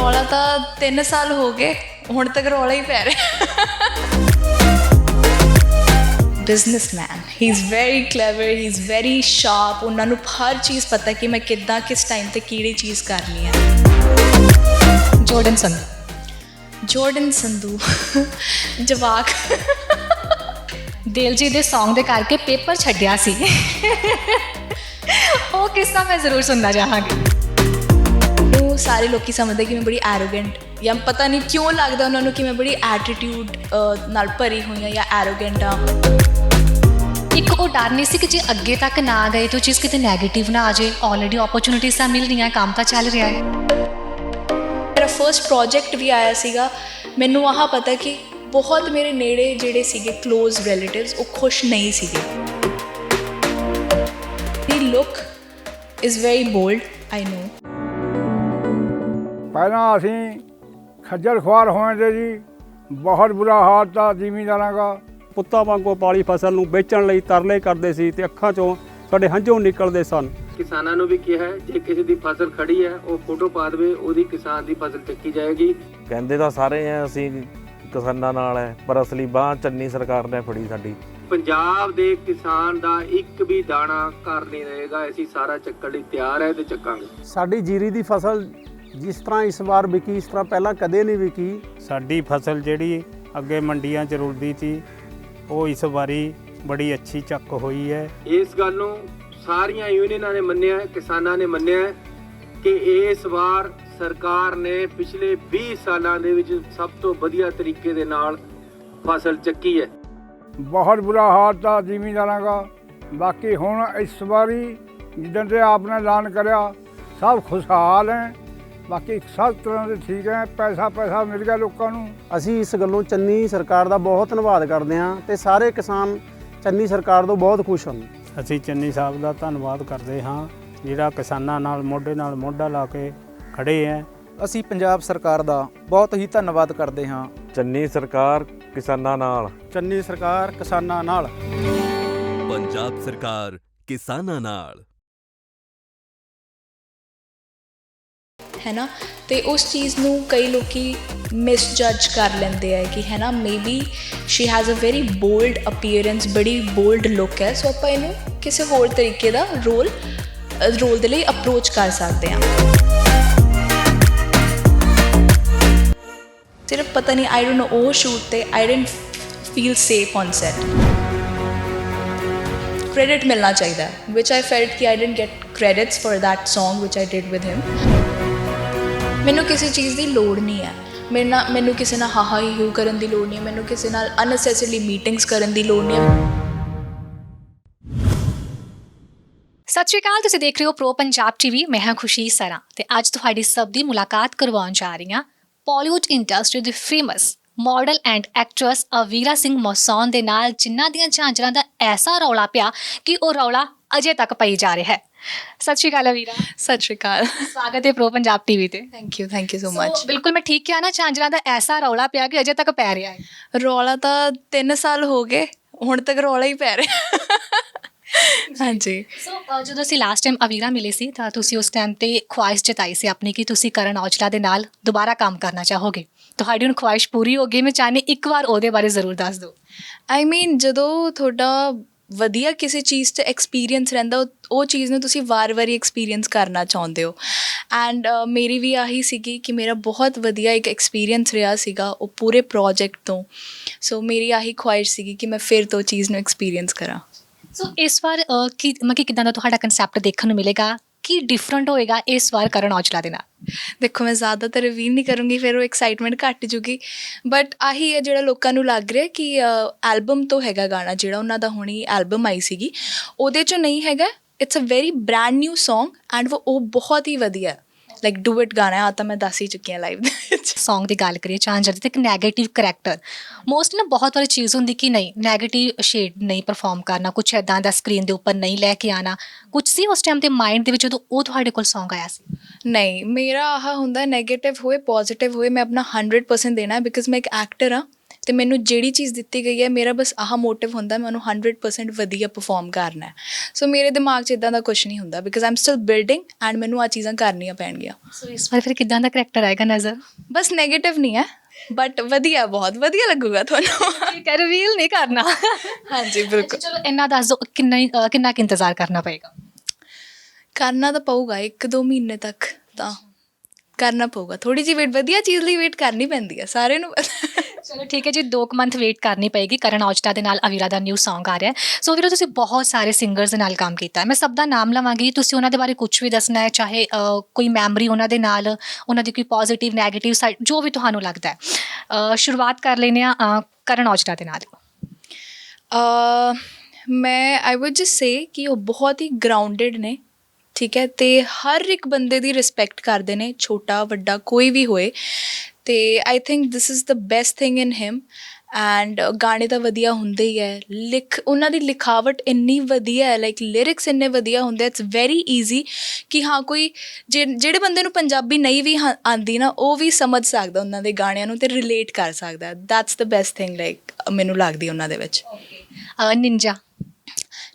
ਰੌਲਾ ਤਾਂ 3 ਸਾਲ ਹੋ ਗਏ, ਹੁਣ ਤੱਕ ਰੌਲਾ ਹੀ ਪੈ ਰਿਹਾ। Businessman, he is very clever, he is very sharp. ਉਹਨਾਂ ਨੂੰ ਹਰ ਚੀਜ਼ ਪਤਾ ਕਿ ਮੈਂ ਕਿੱਦਾਂ ਕਿਸ ਟਾਈਮ 'ਤੇ ਕਿਹੜੀ ਚੀਜ਼ ਕਰਨੀ ਹੈ। ਜੋਰਡਨ ਸੰਧੂ ਜਵਾਕ ਦਿਲਜੀਤ ਦੇ ਸੌਂਗ ਦੇ ਕਰਕੇ ਪੇਪਰ ਛੱਡਿਆ ਸੀ, ਉਹ ਕਿੱਸਾ ਮੈਂ ਜ਼ਰੂਰ ਸੁਣਨਾ ਚਾਹਾਂਗੀ। ਉਹ ਸਾਰੇ ਲੋਕੀ ਸਮਝਦੇ ਕਿ ਮੈਂ ਬੜੀ ਐਰੋਗੈਂਟ, ਜਾਂ ਪਤਾ ਨਹੀਂ ਕਿਉਂ ਲੱਗਦਾ ਉਹਨਾਂ ਨੂੰ ਕਿ ਮੈਂ ਬੜੀ ਐਟੀਟਿਊਡ ਨਾਲ ਭਰੀ ਹੋਈ ਹਾਂ ਜਾਂ ਐਰੋਗੈਂਟ ਹਾਂ। ਇੱਕ ਉਹ ਡਰ ਨਹੀਂ ਸੀ ਕਿ ਜੇ ਅੱਗੇ ਤੱਕ ਨਾ ਗਏ ਤਾਂ ਚੀਜ਼ ਕਿਤੇ ਨੈਗੇਟਿਵ ਨਾ ਆ ਜਾਏ। ਆਲਰੇਡੀ ਓਪਰਚੁਨਿਟੀਜ਼ ਤਾਂ ਮਿਲ ਰਹੀਆਂ, ਕੰਮ ਤਾਂ ਚੱਲ ਰਿਹਾ ਹੈ। ਮੇਰਾ ਫਰਸਟ ਪ੍ਰੋਜੈਕਟ ਵੀ ਆਇਆ ਸੀਗਾ। ਮੈਨੂੰ ਆਹ ਪਤਾ ਕਿ ਬਹੁਤ ਮੇਰੇ ਨੇੜੇ ਜਿਹੜੇ ਸੀਗੇ ਕਲੋਜ਼ ਰਿਲੇਟਿਵਸ, ਉਹ ਖੁਸ਼ ਨਹੀਂ ਸੀਗੇ। ਦੀ ਲੁੱਕ ਇਜ਼ ਵੈਰੀ ਬੋਲਡ, ਆਈ ਨੋ। ਪਹਿਲਾਂ ਅਸੀਂ ਖੱਜਲ ਖੁਆਰ ਹੋਏ ਜੀ, ਬਹੁਤ ਬੁਰਾ ਹਾਲ ਤਾਂ ਜ਼ਿਮੀਂਦਾਰਾਂ ਦਾ। ਪੁੱਤਾਂ ਵਾਂਗੂ ਪਾਲੀ ਫਸਲ ਨੂੰ ਵੇਚਣ ਲਈ ਤਰਲੇ ਕਰਦੇ ਸੀ ਤੇ ਅੱਖਾਂ 'ਚੋਂ ਸਾਡੇ ਹੰਝੂ ਨਿਕਲਦੇ ਸਨ। ਕਿਸਾਨਾਂ ਨੂੰ ਵੀ ਕਿਹਾ ਹੈ ਜੇ ਕਿਸੇ ਦੀ ਫਸਲ ਖੜੀ ਹੈ ਉਹ ਫੋਟੋ ਪਾ ਦੇਵੇ, ਉਹਦੀ ਕਿਸਾਨ ਦੀ ਫਸਲ ਚੱਕੀ ਜਾਏਗੀ। ਕਹਿੰਦੇ ਤਾਂ ਸਾਰੇ ਆ ਅਸੀਂ ਕਿਸਾਨਾਂ ਨਾਲ ਹੈ, ਪਰ ਅਸਲੀ ਬਾਂਹ ਚੰਨੀ ਸਰਕਾਰ ਨੇ ਫੜੀ ਸਾਡੀ। ਪੰਜਾਬ ਦੇ ਕਿਸਾਨ ਦਾ ਇੱਕ ਵੀ ਦਾਣਾ ਘਰ ਨਹੀਂ ਰਹੇਗਾ, ਅਸੀਂ ਸਾਰਾ ਚੱਕਣ ਲਈ ਤਿਆਰ ਹੈ ਤੇ ਚੱਕਾਂਗੇ। ਸਾਡੀ ਜੀਰੀ ਦੀ ਫਸਲ ਜਿਸ ਤਰ੍ਹਾਂ ਇਸ ਵਾਰ ਵਿਕੀ, ਇਸ ਤਰ੍ਹਾਂ ਪਹਿਲਾਂ ਕਦੇ ਨਹੀਂ ਵਿਕੀ। ਸਾਡੀ ਫਸਲ ਜਿਹੜੀ ਅੱਗੇ ਮੰਡੀਆਂ 'ਚ ਰੁਲਦੀ ਸੀ, ਉਹ ਇਸ ਵਾਰੀ ਬੜੀ ਅੱਛੀ ਚੱਕ ਹੋਈ ਹੈ। ਇਸ ਗੱਲ ਨੂੰ ਸਾਰੀਆਂ ਯੂਨੀਅਨਾਂ ਨੇ ਮੰਨਿਆ ਹੈ, ਕਿਸਾਨਾਂ ਨੇ ਮੰਨਿਆ ਹੈ ਕਿ ਇਸ ਵਾਰ ਸਰਕਾਰ ਨੇ ਪਿਛਲੇ 20 ਸਾਲਾਂ ਦੇ ਵਿੱਚ ਸਭ ਤੋਂ ਵਧੀਆ ਤਰੀਕੇ ਦੇ ਨਾਲ ਫਸਲ ਚੱਕੀ ਹੈ। ਬਹੁਤ ਬੁਰਾ ਹਾਲ ਤਾਂ ਜ਼ਿਮੀਂਦਾਰਾਂ ਦਾ। ਬਾਕੀ ਹੁਣ ਇਸ ਵਾਰੀ ਜਿੱਦਣ ਤੇ ਆਪ ਨੇ ਐਲਾਨ ਕਰਿਆ ਸਭ ਖੁਸ਼ਹਾਲ ਹੈ। ਬਾਕੀ ਸਭ ਤਰ੍ਹਾਂ ਦੇ ਠੀਕ ਹੈ, ਪੈਸਾ ਮਿਲ ਗਿਆ ਲੋਕਾਂ ਨੂੰ। ਅਸੀਂ ਇਸ ਗੱਲੋਂ ਚੰਨੀ ਸਰਕਾਰ ਦਾ ਬਹੁਤ ਧੰਨਵਾਦ ਕਰਦੇ ਹਾਂ ਤੇ ਸਾਰੇ ਕਿਸਾਨ ਚੰਨੀ ਸਰਕਾਰ ਤੋਂ ਬਹੁਤ ਖੁਸ਼ ਹਨ। ਅਸੀਂ ਚੰਨੀ ਸਾਹਿਬ ਦਾ ਧੰਨਵਾਦ ਕਰਦੇ ਹਾਂ, ਜਿਹੜਾ ਕਿਸਾਨਾਂ ਨਾਲ ਮੋਢਾ ਲਾ ਕੇ ਖੜੇ ਹੈ। ਅਸੀਂ ਪੰਜਾਬ ਸਰਕਾਰ ਦਾ ਬਹੁਤ ਹੀ ਧੰਨਵਾਦ ਕਰਦੇ ਹਾਂ। ਚੰਨੀ ਸਰਕਾਰ ਕਿਸਾਨਾਂ ਨਾਲ। ਚੰਨੀ ਸਰਕਾਰ ਕਿਸਾਨਾਂ ਨਾਲ। ਪੰਜਾਬ ਸਰਕਾਰ ਕਿਸਾਨਾਂ ਨਾਲ। ਹੈ ਨਾ, ਅਤੇ ਉਸ ਚੀਜ਼ ਨੂੰ ਕਈ ਲੋਕੀ ਮਿਸਜੱਜ ਕਰ ਲੈਂਦੇ ਹੈ ਕਿ ਹੈ ਨਾ, maybe she has a very bold appearance, ਬੜੀ ਬੋਲਡ ਲੁੱਕ ਹੈ, ਸੋ ਆਪਾਂ ਇਹਨੂੰ ਕਿਸੇ ਹੋਰ ਤਰੀਕੇ ਦਾ ਰੋਲ ਦੇ ਲਈ ਅਪਰੋਚ ਕਰ ਸਕਦੇ ਹਾਂ। ਸਿਰਫ ਪਤਾ ਨਹੀਂ, ਆਈ ਡੋਂਟ ਨੋ, ਉਹ ਸ਼ੂਟ 'ਤੇ ਆਈ didn't feel safe on set. Credit ਮਿਲਣਾ ਚਾਹੀਦਾ, ਵਿਚ ਆਈ ਫੈਲਟ ਕਿ I didn't get credits for that song which I did with him. ਮੈਨੂੰ ਕਿਸੇ ਚੀਜ਼ ਦੀ ਲੋੜ ਨਹੀਂ ਹੈ, ਮੈਨੂੰ ਕਿਸੇ ਨਾਲ ਹਾਹਾ ਹੀ ਹੂ ਕਰਨ ਦੀ ਲੋੜ ਨਹੀਂ ਹੈ, ਮੈਨੂੰ ਕਿਸੇ ਨਾਲ ਅਨਨੈਸੈਸਰੀ ਮੀਟਿੰਗਸ ਕਰਨ ਦੀ ਲੋੜ ਨਹੀਂ ਹੈ। ਸਤਿ ਸ਼੍ਰੀ ਅਕਾਲ, ਤੁਸੀਂ ਦੇਖ ਰਹੇ ਹੋ ਪ੍ਰੋ ਪੰਜਾਬ ਟੀਵੀ। ਮੈਂ ਹਾਂ ਖੁਸ਼ੀ ਸਰਾਂ ਤੇ ਅੱਜ ਤੁਹਾਡੀ ਸਭ ਦੀ ਮੁਲਾਕਾਤ ਕਰਵਾਉਣ ਜਾ ਰਹੀ ਹਾਂ ਬਾਲੀਵੁੱਡ ਇੰਡਸਟਰੀ ਦੀ famous model and actress Avira Singh Masson ਦੇ ਨਾਲ, ਜਿਨ੍ਹਾਂ ਦੀਆਂ ਝਾਂਜਰਾਂ ਦਾ ਐਸਾ ਰੌਲਾ ਪਿਆ ਕਿ ਉਹ ਰੌਲਾ ਅਜੇ ਤੱਕ ਪਈ ਜਾ ਰਿਹਾ ਹੈ। ਸਤਿ ਸ਼੍ਰੀ ਅਕਾਲ ਅਵੀਰਾ। ਸਤਿ ਸ਼੍ਰੀ ਅਕਾਲ, ਸਵਾਗਤ ਹੈ ਪ੍ਰੋ ਪੰਜਾਬ ਟੀਵੀ ਤੇ। Thank you so much. ਬਿਲਕੁਲ ਮੈਂ ਠੀਕ ਕਿਹਾ ਨਾ, ਝਾਂਜਰਾਂ ਦਾ ਐਸਾ ਰੌਲਾ ਪਿਆ ਕਿ ਅਜੇ ਤੱਕ ਪੈ ਰਿਹਾ ਹੈ। ਰੌਲਾ ਤਾਂ 3 ਸਾਲ ਹੋ ਗਏ, ਹੁਣ ਤੱਕ ਰੌਲਾ ਹੀ ਪੈ ਰਿਹਾ। ਹਾਂਜੀ। ਸੋ ਜਦੋਂ ਅਸੀਂ ਲਾਸਟ ਟਾਈਮ ਅਵੀਰਾ ਮਿਲੇ ਸੀ ਤਾਂ ਤੁਸੀਂ ਉਸ ਟਾਈਮ 'ਤੇ ਖੁਆਇਸ਼ ਜਤਾਈ ਸੀ ਆਪਣੀ ਕਿ ਤੁਸੀਂ ਕਰਨ ਔਜਲਾ ਦੇ ਨਾਲ ਦੁਬਾਰਾ ਕੰਮ ਕਰਨਾ ਚਾਹੋਗੇ। ਤੁਹਾਡੀ ਹੁਣ ਖੁਆਇਸ਼ ਪੂਰੀ ਹੋ ਗਈ। ਮੈਂ ਚਾਹੁੰਦੀ ਇੱਕ ਵਾਰ ਉਹਦੇ ਬਾਰੇ ਜ਼ਰੂਰ ਦੱਸ ਦਿਓ। ਆਈ ਮੀਨ, ਜਦੋਂ ਤੁਹਾਡਾ ਵਧੀਆ ਕਿਸੇ ਚੀਜ਼ 'ਚ ਐਕਸਪੀਰੀਅੰਸ ਰਹਿੰਦਾ, ਉਹ ਚੀਜ਼ ਨੂੰ ਤੁਸੀਂ ਵਾਰ-ਵਾਰੀ ਐਕਸਪੀਰੀਅੰਸ ਕਰਨਾ ਚਾਹੁੰਦੇ ਹੋ। ਐਂਡ ਮੇਰੀ ਵੀ ਆਹੀ ਸੀਗੀ ਕਿ ਮੇਰਾ ਬਹੁਤ ਵਧੀਆ ਇੱਕ ਐਕਸਪੀਰੀਅੰਸ ਰਿਹਾ ਸੀਗਾ ਉਹ ਪੂਰੇ ਪ੍ਰੋਜੈਕਟ ਤੋਂ। ਸੋ ਮੇਰੀ ਆਹੀ ਖੁਆਇਸ਼ ਸੀਗੀ ਕਿ ਮੈਂ ਫਿਰ ਤੋਂ ਚੀਜ਼ ਨੂੰ ਐਕਸਪੀਰੀਅੰਸ ਕਰਾਂ। ਸੋ ਇਸ ਵਾਰ ਕਿੱਦਾਂ ਦਾ ਤੁਹਾਡਾ ਕਨਸੈਪਟ ਦੇਖਣ ਨੂੰ ਮਿਲੇਗਾ? ਕੀ ਡਿਫਰੈਂਟ ਹੋਏਗਾ ਇਸ ਵਾਰ ਕਰਨ ਔਜਲਾ ਦੇ ਨਾਲ? ਦੇਖੋ, ਮੈਂ ਜ਼ਿਆਦਾਤਰ ਰਿਵੀਲ ਨਹੀਂ ਕਰੂੰਗੀ, ਫਿਰ ਉਹ ਐਕਸਾਈਟਮੈਂਟ ਘੱਟ ਜੂਗੀ। ਬਟ ਆਹੀ ਹੈ ਜਿਹੜਾ ਲੋਕਾਂ ਨੂੰ ਲੱਗ ਰਿਹਾ ਕਿ ਐਲਬਮ ਤੋਂ ਹੈਗਾ ਗਾਣਾ, ਜਿਹੜਾ ਉਹਨਾਂ ਦਾ ਹੁਣੀ ਐਲਬਮ ਆਈ ਸੀਗੀ, ਉਹਦੇ 'ਚੋਂ ਨਹੀਂ ਹੈਗਾ। It's a very brand new song and ਉਹ ਬਹੁਤ ਹੀ ਵਧੀਆ, ਲਾਈਕ ਡੂ ਇਟ ਗਾਣਾ ਆ ਤਾਂ ਮੈਂ ਦੱਸ ਹੀ ਚੁੱਕੀ ਹਾਂ ਲਾਈਵ ਦੇ ਵਿੱਚ। ਸੌਂਗ ਦੀ ਗੱਲ ਕਰੀਏ, ਝਾਂਜਰ ਦੀ, ਤੇ ਇੱਕ ਨੈਗੇਟਿਵ ਕਰੈਕਟਰ ਮੋਸਟ ਨਾ ਬਹੁਤ ਵਾਰੀ ਚੀਜ਼ ਹੁੰਦੀ ਕਿ ਨਹੀਂ, ਨੈਗੇਟਿਵ ਸ਼ੇਡ ਨਹੀਂ ਪਰਫੋਰਮ ਕਰਨਾ, ਕੁਛ ਇੱਦਾਂ ਦਾ ਸਕਰੀਨ ਦੇ ਉੱਪਰ ਨਹੀਂ ਲੈ ਕੇ ਆਉਣਾ। ਕੁਛ ਸੀ ਉਸ ਟਾਈਮ 'ਤੇ ਮਾਈਂਡ ਦੇ ਵਿੱਚ ਜਦੋਂ ਉਹ ਤੁਹਾਡੇ ਕੋਲ ਸੌਂਗ ਆਇਆ ਸੀ? ਨਹੀਂ, ਮੇਰਾ ਆਹ ਹੁੰਦਾ ਨੈਗੇਟਿਵ ਹੋਏ ਪੋਜ਼ੀਟਿਵ ਹੋਏ, ਮੈਂ ਆਪਣਾ 100% ਦੇਣਾ, ਬਿਕੋਜ਼ ਮੈਂ ਇੱਕ ਐਕਟਰ ਹਾਂ। ਤੇ ਮੈਨੂੰ ਜਿਹੜੀ ਚੀਜ਼ ਦਿੱਤੀ ਗਈ ਹੈ ਮੇਰਾ ਬਸ ਆਹ ਮੋਟਿਵ ਹੁੰਦਾ ਮੈਂ ਉਹਨੂੰ 100% ਵਧੀਆ ਪਰਫਾਰਮ ਕਰਨਾ ਹੈ। ਸੋ ਮੇਰੇ ਦਿਮਾਗ 'ਚ ਇਦਾਂ ਦਾ ਕੁਝ ਨਹੀਂ ਹੁੰਦਾ because I am still building and ਮੈਨੂੰ ਆਹ ਚੀਜ਼ਾਂ ਕਰਨੀਆਂ ਪੈਣਗੀਆਂ। ਸੋ ਇਸ ਵਾਰ ਫਿਰ ਕਿੱਦਾਂ ਦਾ ਕਰੈਕਟਰ ਆਏਗਾ ਨਜ਼ਰ? ਬਸ ਨੈਗੇਟਿਵ ਨਹੀਂ ਹੈ ਬਟ ਵਧੀਆ, ਬਹੁਤ ਵਧੀਆ ਲੱਗੂਗਾ ਤੁਹਾਨੂੰ। ਠੀਕ ਹੈ, ਰਿਵੀਲ ਨਹੀਂ ਕਰਨਾ। ਹਾਂਜੀ ਬਿਲਕੁਲ। ਚਲੋ ਇੰਨਾ ਦੱਸ ਦਿਓ, ਕਿੰਨਾ ਕੁ ਇੰਤਜ਼ਾਰ ਕਰਨਾ ਪਏਗਾ? ਕਰਨਾ ਤਾਂ ਪਊਗਾ 1-2 ਮਹੀਨੇ ਤੱਕ ਤਾਂ ਕਰਨਾ ਪਊਗਾ। ਥੋੜੀ ਜਿਹੀ ਵੇਟ, ਵਧੀਆ ਚੀਜ਼ ਲਈ ਵੇਟ ਕਰਨੀ ਪੈਂਦੀ ਹੈ, ਸਾਰਿਆਂ ਨੂੰ ਪਤਾ। ਚਲੋ ਠੀਕ ਹੈ ਜੀ, 2 ਮੰਥ ਵੇਟ ਕਰਨੀ ਪਏਗੀ। ਕਰਨ ਔਜਲਾ ਦੇ ਨਾਲ ਅਵੀਰਾ ਦਾ ਨਿਊ Song ਆ ਰਿਹਾ ਹੈ। ਸੋ ਵੀਰੋ, ਤੁਸੀਂ ਬਹੁਤ ਸਾਰੇ ਸਿੰਗਰਸ ਦੇ ਨਾਲ ਕੰਮ ਕੀਤਾ ਹੈ, ਮੈਂ ਸਭ ਦਾ ਨਾਮ ਲਵਾਂਗੀ, ਤੁਸੀਂ ਉਹਨਾਂ ਦੇ ਬਾਰੇ ਕੁਝ ਵੀ ਦੱਸਣਾ ਹੈ, ਚਾਹੇ ਕੋਈ ਮੈਮਰੀ ਉਹਨਾਂ ਦੇ ਨਾਲ, ਉਹਨਾਂ ਦੀ ਕੋਈ ਪੋਜ਼ੀਟਿਵ ਨੈਗੇਟਿਵ ਸਾਈਡ, ਜੋ ਵੀ ਤੁਹਾਨੂੰ ਲੱਗਦਾ ਹੈ। ਸ਼ੁਰੂਆਤ ਕਰ ਲੈਂਦੇ ਹਾਂ ਕਰਨ ਔਜਲਾ ਦੇ ਨਾਲ। ਮੈਂ ਆਈ ਵੁੱਡ ਜਸਟ ਸੇ ਕਿ ਉਹ ਬਹੁਤ ਹੀ ਗਰਾਊਂਡਡ ਨੇ, ਠੀਕ ਹੈ, ਅਤੇ ਹਰ ਇੱਕ ਬੰਦੇ ਦੀ ਰਿਸਪੈਕਟ ਕਰਦੇ ਨੇ, ਛੋਟਾ ਵੱਡਾ ਕੋਈ ਵੀ ਹੋਏ। ਅਤੇ I think this is the best thing in him. And ਗਾਣੇ ਤਾਂ ਵਧੀਆ ਹੁੰਦੇ ਹੀ ਹੈ, ਉਹਨਾਂ ਦੀ ਲਿਖਾਵਟ ਇੰਨੀ ਵਧੀਆ ਹੈ, ਲਾਈਕ ਲਿਰਿਕਸ ਇੰਨੇ ਵਧੀਆ ਹੁੰਦੇ, ਇਟਸ ਵੈਰੀ ਈਜ਼ੀ ਕਿ ਹਾਂ ਕੋਈ ਜਿਹੜੇ ਬੰਦੇ ਨੂੰ ਪੰਜਾਬੀ ਨਹੀਂ ਵੀ ਆਉਂਦੀ ਨਾ, ਉਹ ਵੀ ਸਮਝ ਸਕਦਾ ਉਹਨਾਂ ਦੇ ਗਾਣਿਆਂ ਨੂੰ ਅਤੇ ਰਿਲੇਟ ਕਰ ਸਕਦਾ। That's the best thing like ਮੈਨੂੰ ਲੱਗਦੀ ਉਹਨਾਂ ਦੇ ਵਿੱਚ।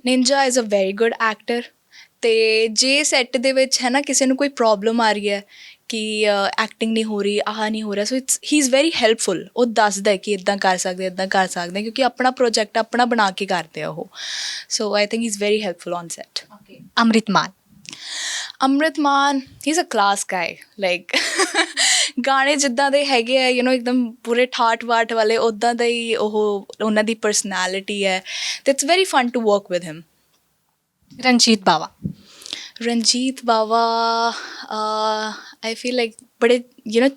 Ninja is a very good actor. ਅਤੇ ਜੇ ਸੈੱਟ ਦੇ ਵਿੱਚ ਹੈ ਨਾ ਕਿਸੇ ਨੂੰ ਕੋਈ ਪ੍ਰੋਬਲਮ ਆ ਰਹੀ ਹੈ ਕਿ ਐਕਟਿੰਗ ਨਹੀਂ ਹੋ ਰਹੀ, ਆਹ ਨਹੀਂ ਹੋ ਰਿਹਾ, ਸੋ ਹੀ ਇਜ਼ ਵੈਰੀ ਹੈਲਪਫੁਲ। ਉਹ ਦੱਸਦਾ ਕਿ ਇੱਦਾਂ ਕਰ ਸਕਦੇ, ਇੱਦਾਂ ਕਰ ਸਕਦੇ, ਕਿਉਂਕਿ ਆਪਣਾ ਪ੍ਰੋਜੈਕਟ ਆਪਣਾ ਬਣਾ ਕੇ ਕਰਦੇ ਆ ਉਹ। So I think he is very helpful on set. Amrit Maan he is a class guy. Like ਗਾਣੇ ਜਿੱਦਾਂ ਦੇ ਹੈਗੇ ਆ ਇੱਕਦਮ ਪੂਰੇ ਠਾਠ ਬਾਠ ਵਾਲੇ, ਉੱਦਾਂ ਦਾ ਹੀ ਉਹਨਾਂ ਦੀ ਪਰਸਨੈਲਿਟੀ ਹੈ, ਅਤੇ it's very fun to work with him. Ranjit Bawa I feel like ਬੜੇ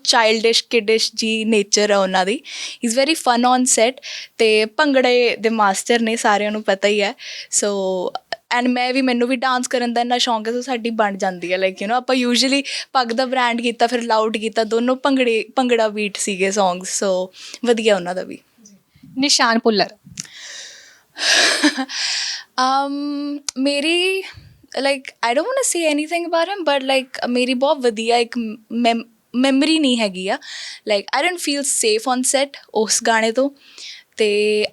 ਚਾਈਲਡਿਸ਼ ਕਿਡਿਸ਼ ਜੀ ਨੇਚਰ ਆ ਉਹਨਾਂ ਦੀ। He is very fun on set, ਅਤੇ ਭੰਗੜੇ ਦੇ ਮਾਸਟਰ ਨੇ, ਸਾਰਿਆਂ ਨੂੰ ਪਤਾ ਹੀ ਹੈ। ਸੋ ਐਂਡ ਮੈਨੂੰ ਵੀ ਡਾਂਸ ਕਰਨ ਦਾ ਇੰਨਾ ਸ਼ੌਂਕ ਹੈ, ਸੋ ਸਾਡੀ ਬਣ ਜਾਂਦੀ ਹੈ। ਲਾਈਕ ਆਪਾਂ ਯੂਜਲੀ ਪੱਗ ਦਾ ਬ੍ਰਾਂਡ ਕੀਤਾ, ਫਿਰ ਲਾਊਡ ਕੀਤਾ, ਦੋਨੋਂ ਭੰਗੜਾ ਬੀਟ ਸੀਗੇ ਸੌਂਗਸ, ਸੋ ਵਧੀਆ ਉਹਨਾਂ ਦਾ ਵੀ। ਨਿਸ਼ਾਨ ਭੁੱਲਰ ਮੇਰੀ like I don't want to say anything about him, but like ਮੇਰੀ ਬਹੁਤ ਵਧੀਆ ਇੱਕ ਮੈਮਰੀ ਨਹੀਂ ਹੈਗੀ ਆ। Like I don't feel safe on set ਉਸ ਗਾਣੇ ਤੋਂ। ਅਤੇ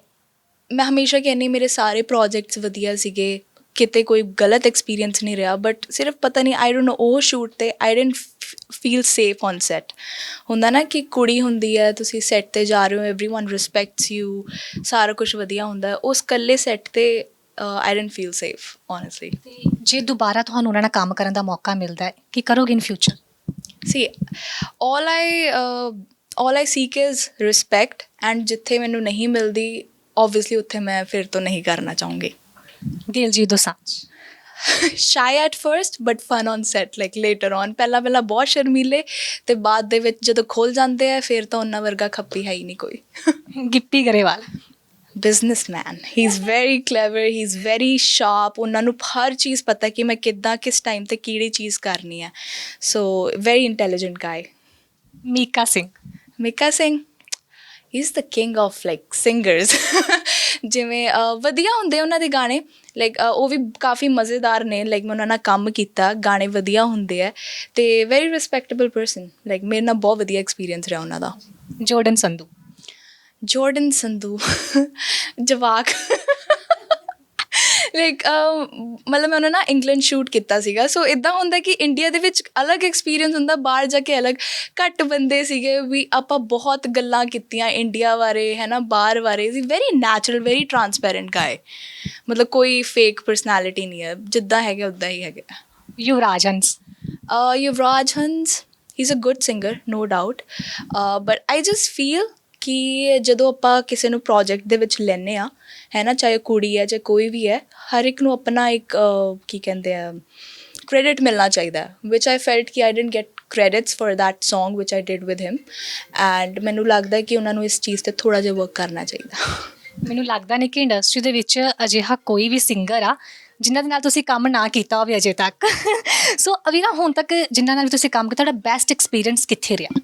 ਮੈਂ ਹਮੇਸ਼ਾ ਕਹਿੰਦੀ ਮੇਰੇ ਸਾਰੇ ਪ੍ਰੋਜੈਕਟਸ ਵਧੀਆ ਸੀਗੇ, ਕਿਤੇ ਕੋਈ ਗਲਤ ਐਕਸਪੀਰੀਅੰਸ ਨਹੀਂ ਰਿਹਾ, ਬਟ ਸਿਰਫ ਪਤਾ ਨਹੀਂ ਆਈ ਡੋਂਟ ਨੋ ਉਹ ਸ਼ੂਟ 'ਤੇ ਆਈ didn't feel safe on set. ਹੁੰਦਾ ਨਾ ਕਿ ਕੁੜੀ ਹੁੰਦੀ ਹੈ, ਤੁਸੀਂ ਸੈੱਟ 'ਤੇ ਜਾ ਰਹੇ ਹੋ, ਐਵਰੀਵਨ ਰਿਸਪੈਕਟਸ ਯੂ, ਸਾਰਾ ਕੁਛ ਵਧੀਆ ਹੁੰਦਾ, ਉਸ ਇਕੱਲੇ ਸੈੱਟ 'ਤੇ ਆਈ ਡਿਡਨਟ ਫੀਲ ਸੇਫ ਓਨੈਸਟਲੀ। ਜੇ ਦੁਬਾਰਾ ਤੁਹਾਨੂੰ ਉਹਨਾਂ ਨਾਲ ਕੰਮ ਕਰਨ ਦਾ ਮੌਕਾ ਮਿਲਦਾ ਹੈ, ਕੀ ਕਰੋਗੇ in future? C all I seek is respect, and ਜਿੱਥੇ ਮੈਨੂੰ ਨਹੀਂ ਮਿਲਦੀ ਓਬਵੀਅਸਲੀ ਉੱਥੇ ਮੈਂ ਫਿਰ ਤੋਂ ਨਹੀਂ ਕਰਨਾ ਚਾਹੂੰਗੀ। Diljit Dosanjh shy at first but fun on set, like later on. ਪਹਿਲਾਂ ਬਹੁਤ ਸ਼ਰਮੀਲੇ, ਅਤੇ ਬਾਅਦ ਦੇ ਵਿੱਚ ਜਦੋਂ ਖੁੱਲ੍ਹ ਜਾਂਦੇ ਆ ਫਿਰ ਤਾਂ ਉਹਨਾਂ ਵਰਗਾ ਖੱਪੀ ਹੈ ਹੀ ਨਹੀਂ ਕੋਈ। Gippy Grewal businessman, he is very clever, he is very sharp. ਉਹਨਾਂ ਨੂੰ ਹਰ ਚੀਜ਼ ਪਤਾ ਕਿ ਮੈਂ ਕਿੱਦਾਂ ਕਿਸ ਟਾਈਮ 'ਤੇ ਕਿਹੜੀ ਚੀਜ਼ ਕਰਨੀ ਹੈ। ਸੋ very intelligent guy. Mika Singh he is the king of like singers. ਜਿਵੇਂ ਵਧੀਆ ਹੁੰਦੇ ਉਹਨਾਂ ਦੇ ਗਾਣੇ, ਲਾਈਕ ਉਹ ਵੀ ਕਾਫੀ ਮਜ਼ੇਦਾਰ ਨੇ, ਲਾਈਕ ਮੈਂ ਉਹਨਾਂ ਨਾਲ ਕੰਮ ਕੀਤਾ, ਗਾਣੇ ਵਧੀਆ ਹੁੰਦੇ ਹੈ, ਅਤੇ ਵੈਰੀ ਰਿਸਪੈਕਟੇਬਲ ਪਰਸਨ। ਲਾਈਕ ਮੇਰੇ ਨਾਲ ਬਹੁਤ ਵਧੀਆ ਐਕਸਪੀਰੀਅੰਸ ਰਿਹਾ ਉਹਨਾਂ ਦਾ। ਜੋਰਡਨ ਸੰਧੂ ਜਵਾਕ ਲਾਈਕ ਮਤਲਬ ਮੈਂ ਉਹਨਾਂ ਨਾਲ ਇੰਗਲੈਂਡ ਸ਼ੂਟ ਕੀਤਾ ਸੀਗਾ, ਸੋ ਇੱਦਾਂ ਹੁੰਦਾ ਕਿ ਇੰਡੀਆ ਦੇ ਵਿੱਚ ਅਲੱਗ ਐਕਸਪੀਰੀਅੰਸ ਹੁੰਦਾ, ਬਾਹਰ ਜਾ ਕੇ ਅਲੱਗ। ਘੱਟ ਬੰਦੇ ਸੀਗੇ ਵੀ, ਆਪਾਂ ਬਹੁਤ ਗੱਲਾਂ ਕੀਤੀਆਂ ਇੰਡੀਆ ਬਾਰੇ, ਹੈ ਨਾ, ਬਾਹਰ ਬਾਰੇ। ਵੈਰੀ ਨੈਚੁਰਲ, ਵੈਰੀ ਟਰਾਂਸਪੈਰੈਂਟ ਗਾਏ, ਮਤਲਬ ਕੋਈ ਫੇਕ ਪਰਸਨੈਲਿਟੀ ਨਹੀਂ ਹੈ, ਜਿੱਦਾਂ ਹੈਗਾ ਉੱਦਾਂ ਹੀ ਹੈਗਾ। Yuvraj Hans he is a good singer, no doubt, but I just feel ਕਿ ਜਦੋਂ ਆਪਾਂ ਕਿਸੇ ਨੂੰ ਪ੍ਰੋਜੈਕਟ ਦੇ ਵਿੱਚ ਲੈਂਦੇ ਹਾਂ, ਹੈ ਨਾ, ਚਾਹੇ ਕੁੜੀ ਹੈ ਚਾਹੇ ਕੋਈ ਵੀ ਹੈ, ਹਰ ਇੱਕ ਨੂੰ ਆਪਣਾ ਇੱਕ ਕੀ ਕਹਿੰਦੇ ਆ ਕ੍ਰੈਡਿਟ ਮਿਲਣਾ ਚਾਹੀਦਾ, ਵਿਚ ਆਈ ਫੈਲਟ ਕਿ I didn't get credits for that song which I did with him, and ਮੈਨੂੰ ਲੱਗਦਾ ਕਿ ਉਹਨਾਂ ਨੂੰ ਇਸ ਚੀਜ਼ 'ਤੇ ਥੋੜ੍ਹਾ ਜਿਹਾ ਵਰਕ ਕਰਨਾ ਚਾਹੀਦਾ। ਮੈਨੂੰ ਲੱਗਦਾ ਨਹੀਂ ਕਿ ਇੰਡਸਟਰੀ ਦੇ ਵਿੱਚ ਅਜਿਹਾ ਕੋਈ ਵੀ ਸਿੰਗਰ ਆ ਜਿਨ੍ਹਾਂ ਦੇ ਨਾਲ ਤੁਸੀਂ ਕੰਮ ਨਾ ਕੀਤਾ ਹੋਵੇ ਅਜੇ ਤੱਕ। ਸੋ ਅਵੀਰਾ, ਹੁਣ ਤੱਕ ਜਿਨ੍ਹਾਂ ਨਾਲ ਵੀ ਤੁਸੀਂ ਕੰਮ ਕੀਤਾ, ਤੁਹਾਡਾ ਬੈਸਟ ਐਕਸਪੀਰੀਅੰਸ ਕਿੱਥੇ ਰਿਹਾ?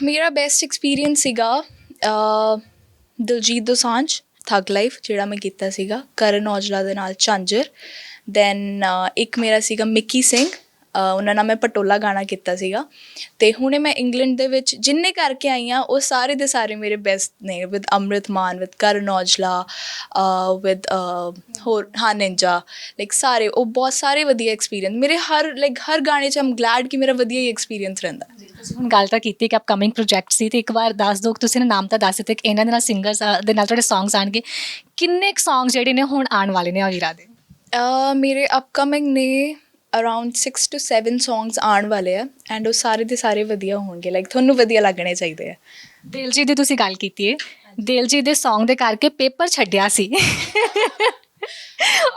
ਮੇਰਾ ਬੈਸਟ ਐਕਸਪੀਰੀਅੰਸ ਸੀਗਾ ਦਿਲਜੀਤ ਦੋਸਾਂਝ, ਥੱਗ ਲਾਈਫ, ਜਿਹੜਾ ਮੈਂ ਕੀਤਾ ਸੀਗਾ ਕਰਨ ਔਜਲਾ ਦੇ ਨਾਲ ਝਾਂਜਰ। ਦੈਨ ਇੱਕ ਮੇਰਾ ਸੀਗਾ ਮਿੱਕੀ ਸਿੰਘ ਉਹਨਾਂ ਨਾਲ ਮੈਂ ਪਟੋਲਾ ਗਾਣਾ ਕੀਤਾ ਸੀਗਾ। ਅਤੇ ਹੁਣੇ ਮੈਂ ਇੰਗਲੈਂਡ ਦੇ ਵਿੱਚ ਜਿੰਨੇ ਕਰਕੇ ਆਈ ਹਾਂ ਉਹ ਸਾਰੇ ਦੇ ਸਾਰੇ ਮੇਰੇ ਬੈਸਟ ਨੇ, ਵਿਦ ਅੰਮ੍ਰਿਤ ਮਾਨ, ਵਿਦ ਕਰਨ ਔਜਲਾ, ਵਿਦ ਹੋਰ ਨਿੰਜਾ, ਲਾਈਕ ਸਾਰੇ ਉਹ ਬਹੁਤ ਸਾਰੇ ਵਧੀਆ ਐਕਸਪੀਰੀਅੰਸ ਮੇਰੇ ਹਰ ਗਾਣੇ 'ਚ ਆਮ ਗਲੈਡ ਕਿ ਮੇਰਾ ਵਧੀਆ ਹੀ ਐਕਸਪੀਰੀਅੰਸ ਰਹਿੰਦਾ। ਤੁਸੀਂ ਹੁਣ ਗੱਲ ਤਾਂ ਕੀਤੀ ਕਿ ਅਪਕਮਿੰਗ ਪ੍ਰੋਜੈਕਟ ਸੀ, ਅਤੇ ਇੱਕ ਵਾਰ ਦੱਸ ਦਿਓ, ਤੁਸੀਂ ਨੇ ਨਾਮ ਤਾਂ ਦੱਸ ਦਿੱਤੇ ਕਿ ਇਹਨਾਂ ਦੇ ਨਾਲ ਸਿੰਗਰਸ ਦੇ ਨਾਲ ਤੁਹਾਡੇ ਸੌਂਗਸ ਆਉਣਗੇ। ਕਿੰਨੇ ਕੁ ਸੌਂਗ ਜਿਹੜੇ ਨੇ ਹੁਣ ਆਉਣ ਵਾਲੇ ਨੇ ਅਵੀਰਾ ਦੇ? ਮੇਰੇ ਅਪਕਮਿੰਗ ਨੇ ਅਰਾਊਂਡ 6 to 7 ਸੌਂਗਸ ਆਉਣ ਵਾਲੇ ਆ, ਐਂਡ ਉਹ ਸਾਰੇ ਦੇ ਸਾਰੇ ਵਧੀਆ ਹੋਣਗੇ, ਲਾਈਕ ਤੁਹਾਨੂੰ ਵਧੀਆ ਲੱਗਣੇ ਚਾਹੀਦੇ ਆ। ਦਿਲਜੀਤ ਦੀ ਤੁਸੀਂ ਗੱਲ ਕੀਤੀ ਹੈ, ਦਿਲਜੀਤ ਦੇ ਸੌਂਗ ਦੇ ਕਰਕੇ ਪੇਪਰ ਛੱਡਿਆ ਸੀ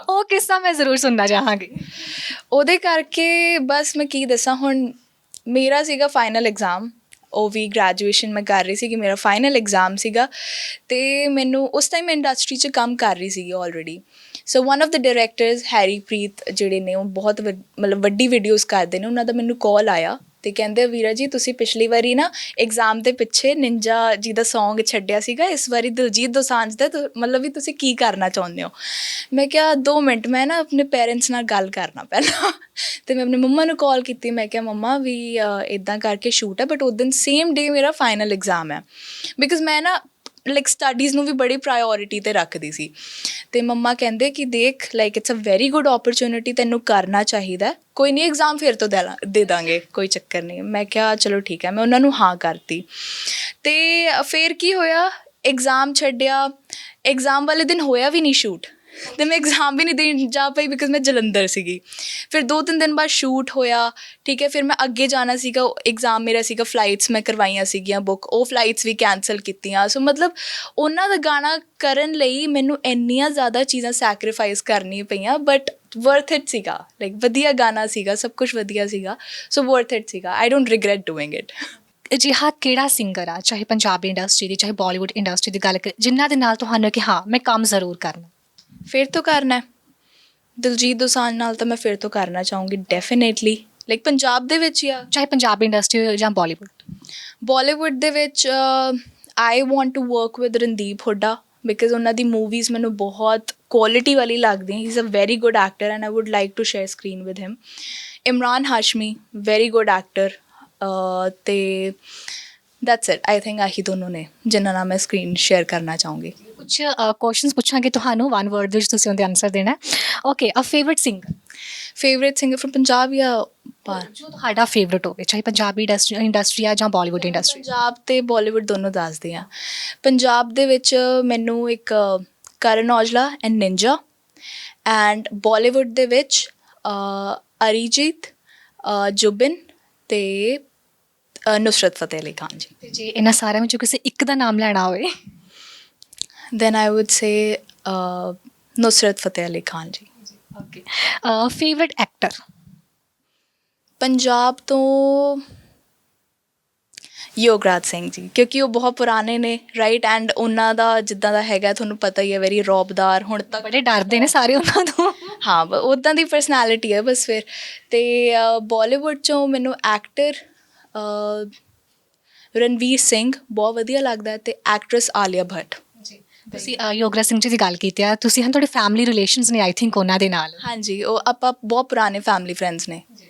ਉਹ ਕਿੱਸਾ ਮੈਂ ਜ਼ਰੂਰ ਸੁਣਨਾ ਚਾਹਾਂਗੀ। ਉਹਦੇ ਕਰਕੇ ਬਸ ਮੈਂ ਕੀ ਦੱਸਾਂ, ਹੁਣ ਮੇਰਾ ਸੀਗਾ ਫਾਈਨਲ ਐਗਜ਼ਾਮ, ਉਹ ਵੀ ਗ੍ਰੈਜੂਏਸ਼ਨ ਮੈਂ ਕਰ ਰਹੀ ਸੀ ਕਿ ਮੇਰਾ ਫਾਈਨਲ ਐਗਜ਼ਾਮ ਸੀਗਾ, ਅਤੇ ਮੈਨੂੰ ਉਸ ਟਾਈਮ ਮੈਂ ਇੰਡਸਟਰੀ 'ਚ ਕੰਮ ਕਰ ਰਹੀ ਸੀਗੀ already. So one of the directors Harpreet ਜਿਹੜੇ ਨੇ ਉਹ ਬਹੁਤ ਮਤਲਬ ਵੱਡੀ ਵੀਡੀਓਜ਼ ਕਰਦੇ ਨੇ, ਉਹਨਾਂ ਦਾ ਮੈਨੂੰ ਕਾਲ ਆਇਆ ਅਤੇ ਕਹਿੰਦੇ ਵੀਰਾ ਜੀ ਤੁਸੀਂ ਪਿਛਲੀ ਵਾਰੀ ਨਾ ਐਗਜ਼ਾਮ ਦੇ ਪਿੱਛੇ ਨਿੰਜਾ ਜੀ ਦਾ ਸੌਂਗ ਛੱਡਿਆ ਸੀਗਾ, ਇਸ ਵਾਰੀ ਦਿਲਜੀਤ ਦੋਸਾਂਝ ਦਾ ਮਤਲਬ ਵੀ ਤੁਸੀਂ ਕੀ ਕਰਨਾ ਚਾਹੁੰਦੇ ਹੋ। ਮੈਂ ਕਿਹਾ 2 ਮਿੰਟ ਮੈਂ ਨਾ ਆਪਣੇ ਪੇਰੈਂਟਸ ਨਾਲ ਗੱਲ ਕਰਨਾ ਪਹਿਲਾਂ ਅਤੇ ਮੈਂ ਆਪਣੇ ਮੰਮਾ ਨੂੰ ਕਾਲ ਕੀਤੀ। ਮੈਂ ਕਿਹਾ ਮੰਮਾ ਵੀ ਇੱਦਾਂ ਕਰਕੇ ਸ਼ੂਟ ਹੈ, ਬਟ ਉਸ ਦਿਨ ਸੇਮ ਡੇ ਮੇਰਾ ਫਾਈਨਲ ਐਗਜ਼ਾਮ ਹੈ, ਬਿਕੋਜ਼ ਮੈਂ ਨਾ ਲਾਈਕ ਸਟੱਡੀਜ਼ ਨੂੰ ਵੀ ਬੜੀ ਪ੍ਰਾਇਓਰਿਟੀ 'ਤੇ ਰੱਖਦੀ ਸੀ। ਅਤੇ ਮੰਮਾ ਕਹਿੰਦੇ ਕਿ ਦੇਖ like it's a very good opportunity, ਤੈਨੂੰ ਕਰਨਾ ਚਾਹੀਦਾ, ਕੋਈ ਨਹੀਂ ਐਗਜ਼ਾਮ ਫਿਰ ਤੋਂ ਦੇ ਦਾਂਗੇ, ਕੋਈ ਚੱਕਰ ਨਹੀਂ। ਮੈਂ ਕਿਹਾ ਚਲੋ ਠੀਕ ਹੈ, ਮੈਂ ਉਹਨਾਂ ਨੂੰ ਹਾਂ ਕਰਤੀ। ਅਤੇ ਫਿਰ ਕੀ ਹੋਇਆ, ਐਗਜ਼ਾਮ ਛੱਡਿਆ, ਐਗਜ਼ਾਮ ਵਾਲੇ ਦਿਨ ਹੋਇਆ ਵੀ ਨਹੀਂ ਸ਼ੂਟ, ਅਤੇ ਮੈਂ ਐਗਜ਼ਾਮ ਵੀ ਨਹੀਂ ਦੇਣ ਜਾ ਪਾਈ ਬਿਕੋਜ਼ ਮੈਂ ਜਲੰਧਰ ਸੀਗੀ। ਫਿਰ 2-3 ਦਿਨ ਬਾਅਦ ਸ਼ੂਟ ਹੋਇਆ, ਠੀਕ ਹੈ। ਫਿਰ ਮੈਂ ਅੱਗੇ ਜਾਣਾ ਸੀਗਾ, ਐਗਜ਼ਾਮ ਮੇਰਾ ਸੀਗਾ, ਫਲਾਈਟਸ ਮੈਂ ਕਰਵਾਈਆਂ ਸੀਗੀਆਂ ਬੁੱਕ, ਉਹ ਫਲਾਈਟਸ ਵੀ ਕੈਂਸਲ ਕੀਤੀਆਂ। ਸੋ ਮਤਲਬ ਉਹਨਾਂ ਦਾ ਗਾਣਾ ਕਰਨ ਲਈ ਮੈਨੂੰ ਇੰਨੀਆਂ ਜ਼ਿਆਦਾ ਚੀਜ਼ਾਂ ਸੈਕਰੀਫਾਈਸ ਕਰਨੀਆਂ ਪਈਆਂ, ਬਟ ਵਰਥ ਇਟ ਸੀਗਾ, ਲਾਈਕ ਵਧੀਆ ਗਾਣਾ ਸੀਗਾ, ਸਭ ਕੁਛ ਵਧੀਆ ਸੀਗਾ, ਸੋ ਵਰਥ ਇਟ ਸੀਗਾ। I don't regret doing it. ਅਜਿਹਾ ਕਿਹੜਾ ਸਿੰਗਰ ਆ, ਚਾਹੇ ਪੰਜਾਬੀ ਇੰਡਸਟਰੀ ਦੀ ਚਾਹੇ ਬਾਲੀਵੁੱਡ ਇੰਡਸਟਰੀ ਦੀ ਗੱਲ ਕਰੀਏ, ਜਿਨ੍ਹਾਂ ਦੇ ਨਾਲ ਤੁਹਾਨੂੰ ਕਿ ਹਾਂ ਮੈਂ ਕੰਮ ਜ਼ਰੂਰ ਕਰਨਾ? ਫਿਰ ਤੋਂ ਕਰਨਾ ਦਿਲਜੀਤ ਦੋਸਾਂਝ ਨਾਲ ਤਾਂ ਮੈਂ ਫਿਰ ਤੋਂ ਕਰਨਾ ਚਾਹੂੰਗੀ ਡੈਫੀਨੇਟਲੀ, ਲਾਈਕ ਪੰਜਾਬ ਦੇ ਵਿੱਚ ਜਾਂ ਚਾਹੇ ਪੰਜਾਬੀ ਇੰਡਸਟਰੀ ਜਾਂ ਬਾਲੀਵੁੱਡ ਦੇ ਵਿੱਚ। I want to work with Randeep Hooda, because ਉਹਨਾਂ ਦੀ ਮੂਵੀਜ਼ ਮੈਨੂੰ ਬਹੁਤ ਕੁਆਲਿਟੀ ਵਾਲੀ ਲੱਗਦੀਆਂ। He is a very good actor and I would like to share screen with him. Imran Hashmi, very good actor, ਅਤੇ ਦੈਟਸ ਇਟ। ਆਈ ਥਿੰਕ ਆਹੀ ਦੋਨੋਂ ਨੇ ਜਿਨ੍ਹਾਂ ਨਾਲ ਮੈਂ ਸਕਰੀਨ ਸ਼ੇਅਰ ਕਰਨਾ ਚਾਹੂੰਗੀ। ਕੁਛ ਕੁਐਸਚਨਸ ਪੁੱਛਾਂਗੇ ਤੁਹਾਨੂੰ, 1 word ਦੇ ਵਿੱਚ ਤੁਸੀਂ ਉਹਦੇ ਆਨਸਰ ਦੇਣਾ। Okay, a favourite singer from Punjab ਜਾਂ ਬਾਹਰ? ਜੋ ਤੁਹਾਡਾ ਫੇਵਰਟ ਹੋਵੇ, ਚਾਹੇ ਪੰਜਾਬੀ ਇੰਡਸਟਰੀ ਆ ਜਾਂ ਬਾਲੀਵੁੱਡ ਇੰਡਸਟਰੀ। ਪੰਜਾਬ ਅਤੇ ਬਾਲੀਵੁੱਡ ਦੋਨੋਂ ਦੱਸਦੇ ਹਾਂ। ਪੰਜਾਬ ਦੇ ਵਿੱਚ ਮੈਨੂੰ ਇੱਕ ਕਰਨ Aujla and Ninja, and Bollywood ਦੇ ਵਿੱਚ ਅਰੀਜੀਤ, ਜੁਬਿਨ ਅਤੇ ਨੁਸਰਤ ਫਤਿਹ ਅਲੀ ਖਾਨ ਜੀ। ਅਤੇ ਜੇ ਇਹਨਾਂ ਸਾਰਿਆਂ ਵਿੱਚੋਂ ਕਿਸੇ ਇੱਕ ਦਾ ਨਾਮ ਲੈਣਾ ਹੋਵੇ? ਦੈਨ ਆਈ ਵੁੱਡ ਸੇ ਨੁਸਰਤ ਫਤਿਹ ਅਲੀ ਖਾਨ ਜੀ। Okay, favourite actor? ਪੰਜਾਬ ਤੋਂ ਯੋਗਰਾਜ ਸਿੰਘ ਜੀ, ਕਿਉਂਕਿ ਉਹ ਬਹੁਤ ਪੁਰਾਣੇ ਨੇ, ਰਾਈਟ, ਐਂਡ ਉਹਨਾਂ ਦਾ ਜਿੱਦਾਂ ਦਾ ਹੈਗਾ ਤੁਹਾਨੂੰ ਪਤਾ ਹੀ ਹੈ, ਵੈਰੀ ਰੌਬਦਾਰ। ਹੁਣ ਤੱਕ ਬੜੇ ਡਰਦੇ ਨੇ ਸਾਰੇ ਉਹਨਾਂ ਤੋਂ। ਹਾਂ, ਉੱਦਾਂ ਦੀ ਪਰਸਨੈਲਿਟੀ ਹੈ ਬਸ। ਫਿਰ ਅਤੇ ਬਾਲੀਵੁੱਡ 'ਚੋਂ ਮੈਨੂੰ ਐਕਟਰ ਰਣਵੀਰ ਸਿੰਘ ਬਹੁਤ ਵਧੀਆ ਲੱਗਦਾ, ਅਤੇ ਐਕਟਰੈਸ ਆਲੀਆ ਭੱਟ। ਤੁਸੀਂ ਯੋਗਰਾਜ ਸਿੰਘ ਜੀ ਦੀ ਗੱਲ ਕੀਤੀ ਆ, ਤੁਸੀਂ ਤੁਹਾਡੇ ਫੈਮਿਲੀ ਰਿਲੇਸ਼ਨਸ ਨੇ ਆਈ ਥਿੰਕ ਉਹਨਾਂ ਦੇ ਨਾਲ? ਹਾਂਜੀ, ਉਹ ਆਪਾਂ ਬਹੁਤ ਪੁਰਾਣੇ ਫੈਮਿਲੀ ਫਰੈਂਡਸ ਨੇ।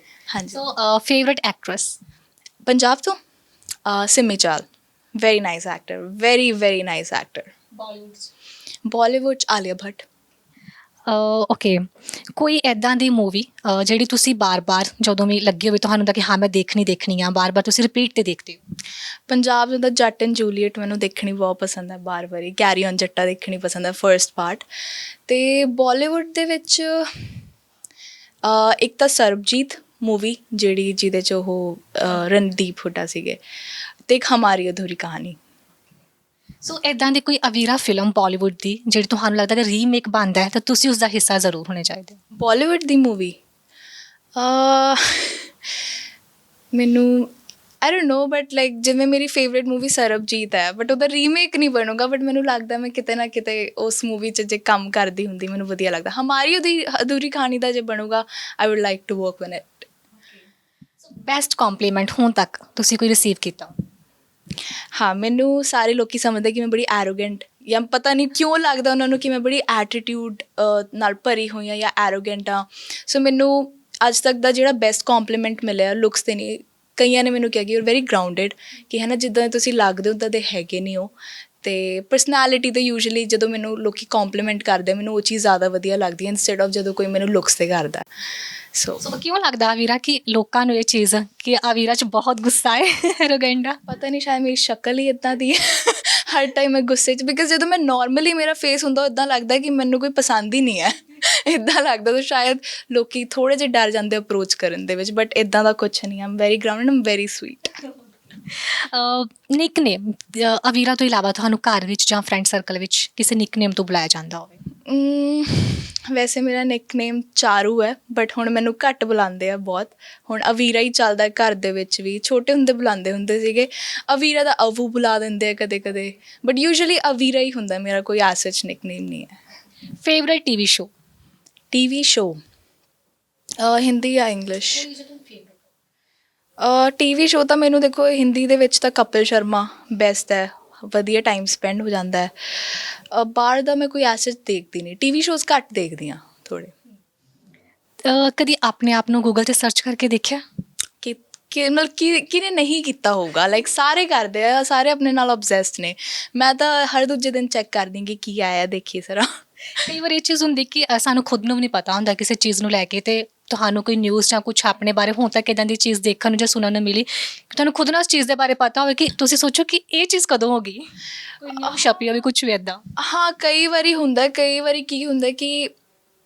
ਹਾਂਜੀ। ਸੋ ਫੇਵਰਟ ਐਕਟਰੈਸ ਪੰਜਾਬ ਤੋਂ ਸਿੰਮੀ ਚਾਲ, very nice actor, very very nice actor. Bollywood 'ਚ ਆਲੀਆ ਭੱਟ। ਓਕੇ, ਕੋਈ ਇੱਦਾਂ ਦੀ ਮੂਵੀ ਜਿਹੜੀ ਤੁਸੀਂ ਬਾਰ-ਬਾਰ ਜਦੋਂ ਵੀ ਲੱਗੀ ਹੋਵੇ ਤੁਹਾਨੂੰ ਹੁੰਦਾ ਕਿ ਹਾਂ ਮੈਂ ਦੇਖਣੀ ਆ, ਬਾਰ-ਬਾਰ ਤੁਸੀਂ ਰਿਪੀਟ 'ਤੇ ਦੇਖਦੇ ਹੋ? ਪੰਜਾਬ ਦਾ ਜੱਟ ਐਂਡ ਜੂਲੀਅਟ ਮੈਨੂੰ ਦੇਖਣੀ ਬਹੁਤ ਪਸੰਦ ਹੈ, ਬਾਰ-ਬਾਰ ਹੀ। ਕੈਰੀ ਔਨ ਜੱਟਾ ਦੇਖਣੀ ਪਸੰਦ ਹੈ, ਫਰਸਟ ਪਾਰਟ। ਅਤੇ ਬਾਲੀਵੁੱਡ ਦੇ ਵਿੱਚ ਇੱਕ ਤਾਂ ਸਰਬਜੀਤ ਮੂਵੀ ਜਿਹਦੇ 'ਚ ਉਹ ਰਣਦੀਪ ਹੁੱਡਾ ਸੀਗੇ, ਅਤੇ ਇੱਕ ਹਮਾਰੀ ਅਧੂਰੀ ਕਹਾਣੀ। ਸੋ ਇੱਦਾਂ ਦੀ ਕੋਈ ਅਵੀਰਾ ਫਿਲਮ ਬਾਲੀਵੁੱਡ ਦੀ ਜਿਹੜੀ ਤੁਹਾਨੂੰ ਲੱਗਦਾ ਕਿ ਰੀਮੇਕ ਬਣਦਾ ਹੈ ਤਾਂ ਤੁਸੀਂ ਉਸ ਦਾ ਹਿੱਸਾ ਜ਼ਰੂਰ ਹੋਣੇ ਚਾਹੀਦੇ? ਬਾਲੀਵੁੱਡ ਦੀ ਮੂਵੀ ਮੈਨੂੰ I don't know, but like ਜਿਵੇਂ ਮੇਰੀ ਫੇਵਰੇਟ ਮੂਵੀ ਸਰਬਜੀਤ ਹੈ, ਬਟ ਉਹਦਾ ਰੀਮੇਕ ਨਹੀਂ ਬਣੂਗਾ, ਬਟ ਮੈਨੂੰ ਲੱਗਦਾ ਮੈਂ ਕਿਤੇ ਨਾ ਕਿਤੇ ਉਸ ਮੂਵੀ 'ਚ ਜੇ ਕੰਮ ਕਰਦੀ ਹੁੰਦੀ ਮੈਨੂੰ ਵਧੀਆ ਲੱਗਦਾ। ਹਮਾਰੀ ਉਹਦੀ ਅਧੂਰੀ ਕਹਾਣੀ ਦਾ ਜੇ ਬਣੂਗਾ, I would like to work on it. Best compliment ਹੁਣ ਤੱਕ ਤੁਸੀਂ ਕੋਈ ਰਿਸੀਵ ਕੀਤਾ? ਹਾਂ, ਮੈਨੂੰ ਸਾਰੇ ਲੋਕ ਸਮਝਦੇ ਕਿ ਮੈਂ ਬੜੀ ਐਰੋਗੈਂਟ, ਜਾਂ ਪਤਾ ਨਹੀਂ ਕਿਉਂ ਲੱਗਦਾ ਉਹਨਾਂ ਨੂੰ ਕਿ ਮੈਂ ਬੜੀ ਐਟੀਟਿਊਡ ਨਾਲ ਭਰੀ ਹੋਈ ਹਾਂ ਜਾਂ ਐਰੋਗੈਂਟ ਹਾਂ। ਸੋ ਮੈਨੂੰ ਅੱਜ ਤੱਕ ਦਾ ਜਿਹੜਾ ਬੈਸਟ ਕੰਪਲੀਮੈਂਟ ਮਿਲਿਆ ਲੁੱਕਸ 'ਤੇ ਨਹੀਂ, ਕਈਆਂ ਨੇ ਮੈਨੂੰ ਕਿਹਾ ਕਿ ਯੂ ਆਰ ਵੈਰੀ ਗਰਾਊਂਡਡ, ਕਿ ਹੈ ਨਾ ਜਿੱਦਾਂ ਦੇ ਤੁਸੀਂ ਲੱਗਦੇ ਹੋ ਉੱਦਾਂ ਦੇ ਹੈਗੇ ਨਹੀਂ ਹੋ। ਅਤੇ ਪਰਸਨੈਲਿਟੀ 'ਤੇ ਯੂਜੂਅਲੀ ਜਦੋਂ ਮੈਨੂੰ ਲੋਕ ਕੰਪਲੀਮੈਂਟ ਕਰਦੇ ਮੈਨੂੰ ਉਹ ਚੀਜ਼ ਜ਼ਿਆਦਾ ਵਧੀਆ ਲੱਗਦੀ ਹੈ ਇੰਸਟੈਡ ਆਫ ਜਦੋਂ ਕੋਈ ਮੈਨੂੰ ਲੁੱਕਸ 'ਤੇ ਕਰਦਾ। ਸੋ ਕਿਉਂ ਲੱਗਦਾ ਅਵੀਰਾ ਕਿ ਲੋਕਾਂ ਨੂੰ ਇਹ ਚੀਜ਼ ਕਿ ਅਵੀਰਾ 'ਚ ਬਹੁਤ ਗੁੱਸਾ ਹੈ ਰੋਗੰਡਾ? ਪਤਾ ਨਹੀਂ, ਸ਼ਾਇਦ ਮੇਰੀ ਸ਼ਕਲ ਹੀ ਇੱਦਾਂ ਦੀ ਹੈ ਹਰ ਟਾਈਮ ਮੈਂ ਗੁੱਸੇ 'ਚ, ਬਿਕਾਜ਼ ਜਦੋਂ ਮੈਂ ਨੋਰਮਲੀ ਮੇਰਾ ਫੇਸ ਹੁੰਦਾ ਇੱਦਾਂ ਲੱਗਦਾ ਕਿ ਮੈਨੂੰ ਕੋਈ ਪਸੰਦ ਹੀ ਨਹੀਂ ਹੈ ਇੱਦਾਂ ਲੱਗਦਾ, ਤਾਂ ਸ਼ਾਇਦ ਲੋਕ ਥੋੜ੍ਹੇ ਜਿਹੇ ਡਰ ਜਾਂਦੇ ਅਪਰੋਚ ਕਰਨ ਦੇ ਵਿੱਚ, ਬਟ ਇੱਦਾਂ ਦਾ ਕੁਛ ਨਹੀਂ। ਆਮ ਵੈਰੀ ਗਰਾਊਂਡਡ, ਆਮ ਵੈਰੀ ਸਵੀਟ। ਨਿਕਨੇਮ ਅਵੀਰਾ ਤੋਂ ਇਲਾਵਾ ਤੁਹਾਨੂੰ ਘਰ ਵਿੱਚ ਜਾਂ ਫਰੈਂਡ ਸਰਕਲ ਵਿੱਚ ਕਿਸੇ ਨਿਕਨੇਮ ਤੋਂ ਬੁਲਾਇਆ ਜਾਂਦਾ ਹੋਵੇ? ਵੈਸੇ ਮੇਰਾ ਨਿਕਨੇਮ ਚਾਰੂ ਹੈ, ਬਟ ਹੁਣ ਮੈਨੂੰ ਘੱਟ ਬੁਲਾਉਂਦੇ ਆ ਬਹੁਤ। ਹੁਣ ਅਵੀਰਾ ਹੀ ਚੱਲਦਾ ਘਰ ਦੇ ਵਿੱਚ ਵੀ, ਛੋਟੇ ਹੁੰਦੇ ਬੁਲਾਉਂਦੇ ਹੁੰਦੇ ਸੀਗੇ ਅਵੀਰਾ ਦਾ, ਅਵੂ ਬੁਲਾ ਦਿੰਦੇ ਆ ਕਦੇ ਕਦੇ, ਬਟ ਯੂਜੂਅਲੀ ਅਵੀਰਾ ਹੀ ਹੁੰਦਾ ਮੇਰਾ, ਕੋਈ ਐਸ ਸੱਚ ਨਿਕਨੇਮ ਨਹੀਂ ਹੈ। Favourite TV show? TV show Hindi ਜਾਂ ਇੰਗਲਿਸ਼? ਟੀਵੀ ਸ਼ੋ ਤਾਂ ਮੈਨੂੰ ਦੇਖੋ ਹਿੰਦੀ ਦੇ ਵਿੱਚ ਤਾਂ ਕਪਿਲ ਸ਼ਰਮਾ ਬੈਸਟ ਹੈ, ਵਧੀਆ ਟਾਈਮ ਸਪੈਂਡ ਹੋ ਜਾਂਦਾ ਹੈ। ਬਾਹਰ ਦਾ ਮੈਂ ਕੋਈ ਐਸੇਜ ਦੇਖਦੀ ਨਹੀਂ, ਟੀਵੀ ਸ਼ੋਜ਼ ਘੱਟ ਦੇਖਦੀ ਹਾਂ ਥੋੜ੍ਹੇ। ਕਦੀ ਆਪਣੇ ਆਪ ਨੂੰ ਗੂਗਲ 'ਤੇ ਸਰਚ ਕਰਕੇ ਦੇਖਿਆ ਕਿ ਮਤਲਬ ਕਿਹਨੇ ਨਹੀਂ ਕੀਤਾ ਹੋਊਗਾ? ਲਾਈਕ ਸਾਰੇ ਕਰਦੇ ਆ, ਸਾਰੇ ਆਪਣੇ ਨਾਲ ਓਬਸੈਸਡ ਨੇ। ਮੈਂ ਤਾਂ ਹਰ ਦੂਜੇ ਦਿਨ ਚੈੱਕ ਕਰਦੀ ਕਿ ਕੀ ਆਇਆ ਦੇਖੀਏ ਜ਼ਰਾ। ਕਈ ਵਾਰ ਇਹ ਚੀਜ਼ ਹੁੰਦੀ ਕਿ ਸਾਨੂੰ ਖੁਦ ਨੂੰ ਵੀ ਨਹੀਂ ਪਤਾ ਹੁੰਦਾ ਕਿਸੇ ਚੀਜ਼ ਨੂੰ ਲੈ ਕੇ, ਅਤੇ ਤੁਹਾਨੂੰ ਕੋਈ ਨਿਊਜ਼ ਜਾਂ ਕੁਛ ਆਪਣੇ ਬਾਰੇ ਹੁਣ ਤੱਕ ਇੱਦਾਂ ਦੀ ਚੀਜ਼ ਦੇਖਣ ਨੂੰ ਜਾਂ ਸੁਣਨ ਨੂੰ ਮਿਲੀ ਕਿ ਤੁਹਾਨੂੰ ਖੁਦ ਨਾਲ ਉਸ ਚੀਜ਼ ਦੇ ਬਾਰੇ ਪਤਾ ਹੋਵੇ ਕਿ ਤੁਸੀਂ ਸੋਚੋ ਕਿ ਇਹ ਚੀਜ਼ ਕਦੋਂ ਹੋ ਗਈ, ਕੋਈ ਨਿਊਜ਼ ਛਪੀ ਹੋਵੇ ਕੁਛ ਵੀ ਇੱਦਾਂ? ਹਾਂ, ਕਈ ਵਾਰੀ ਹੁੰਦਾ। ਕਈ ਵਾਰੀ ਕੀ ਹੁੰਦਾ ਕਿ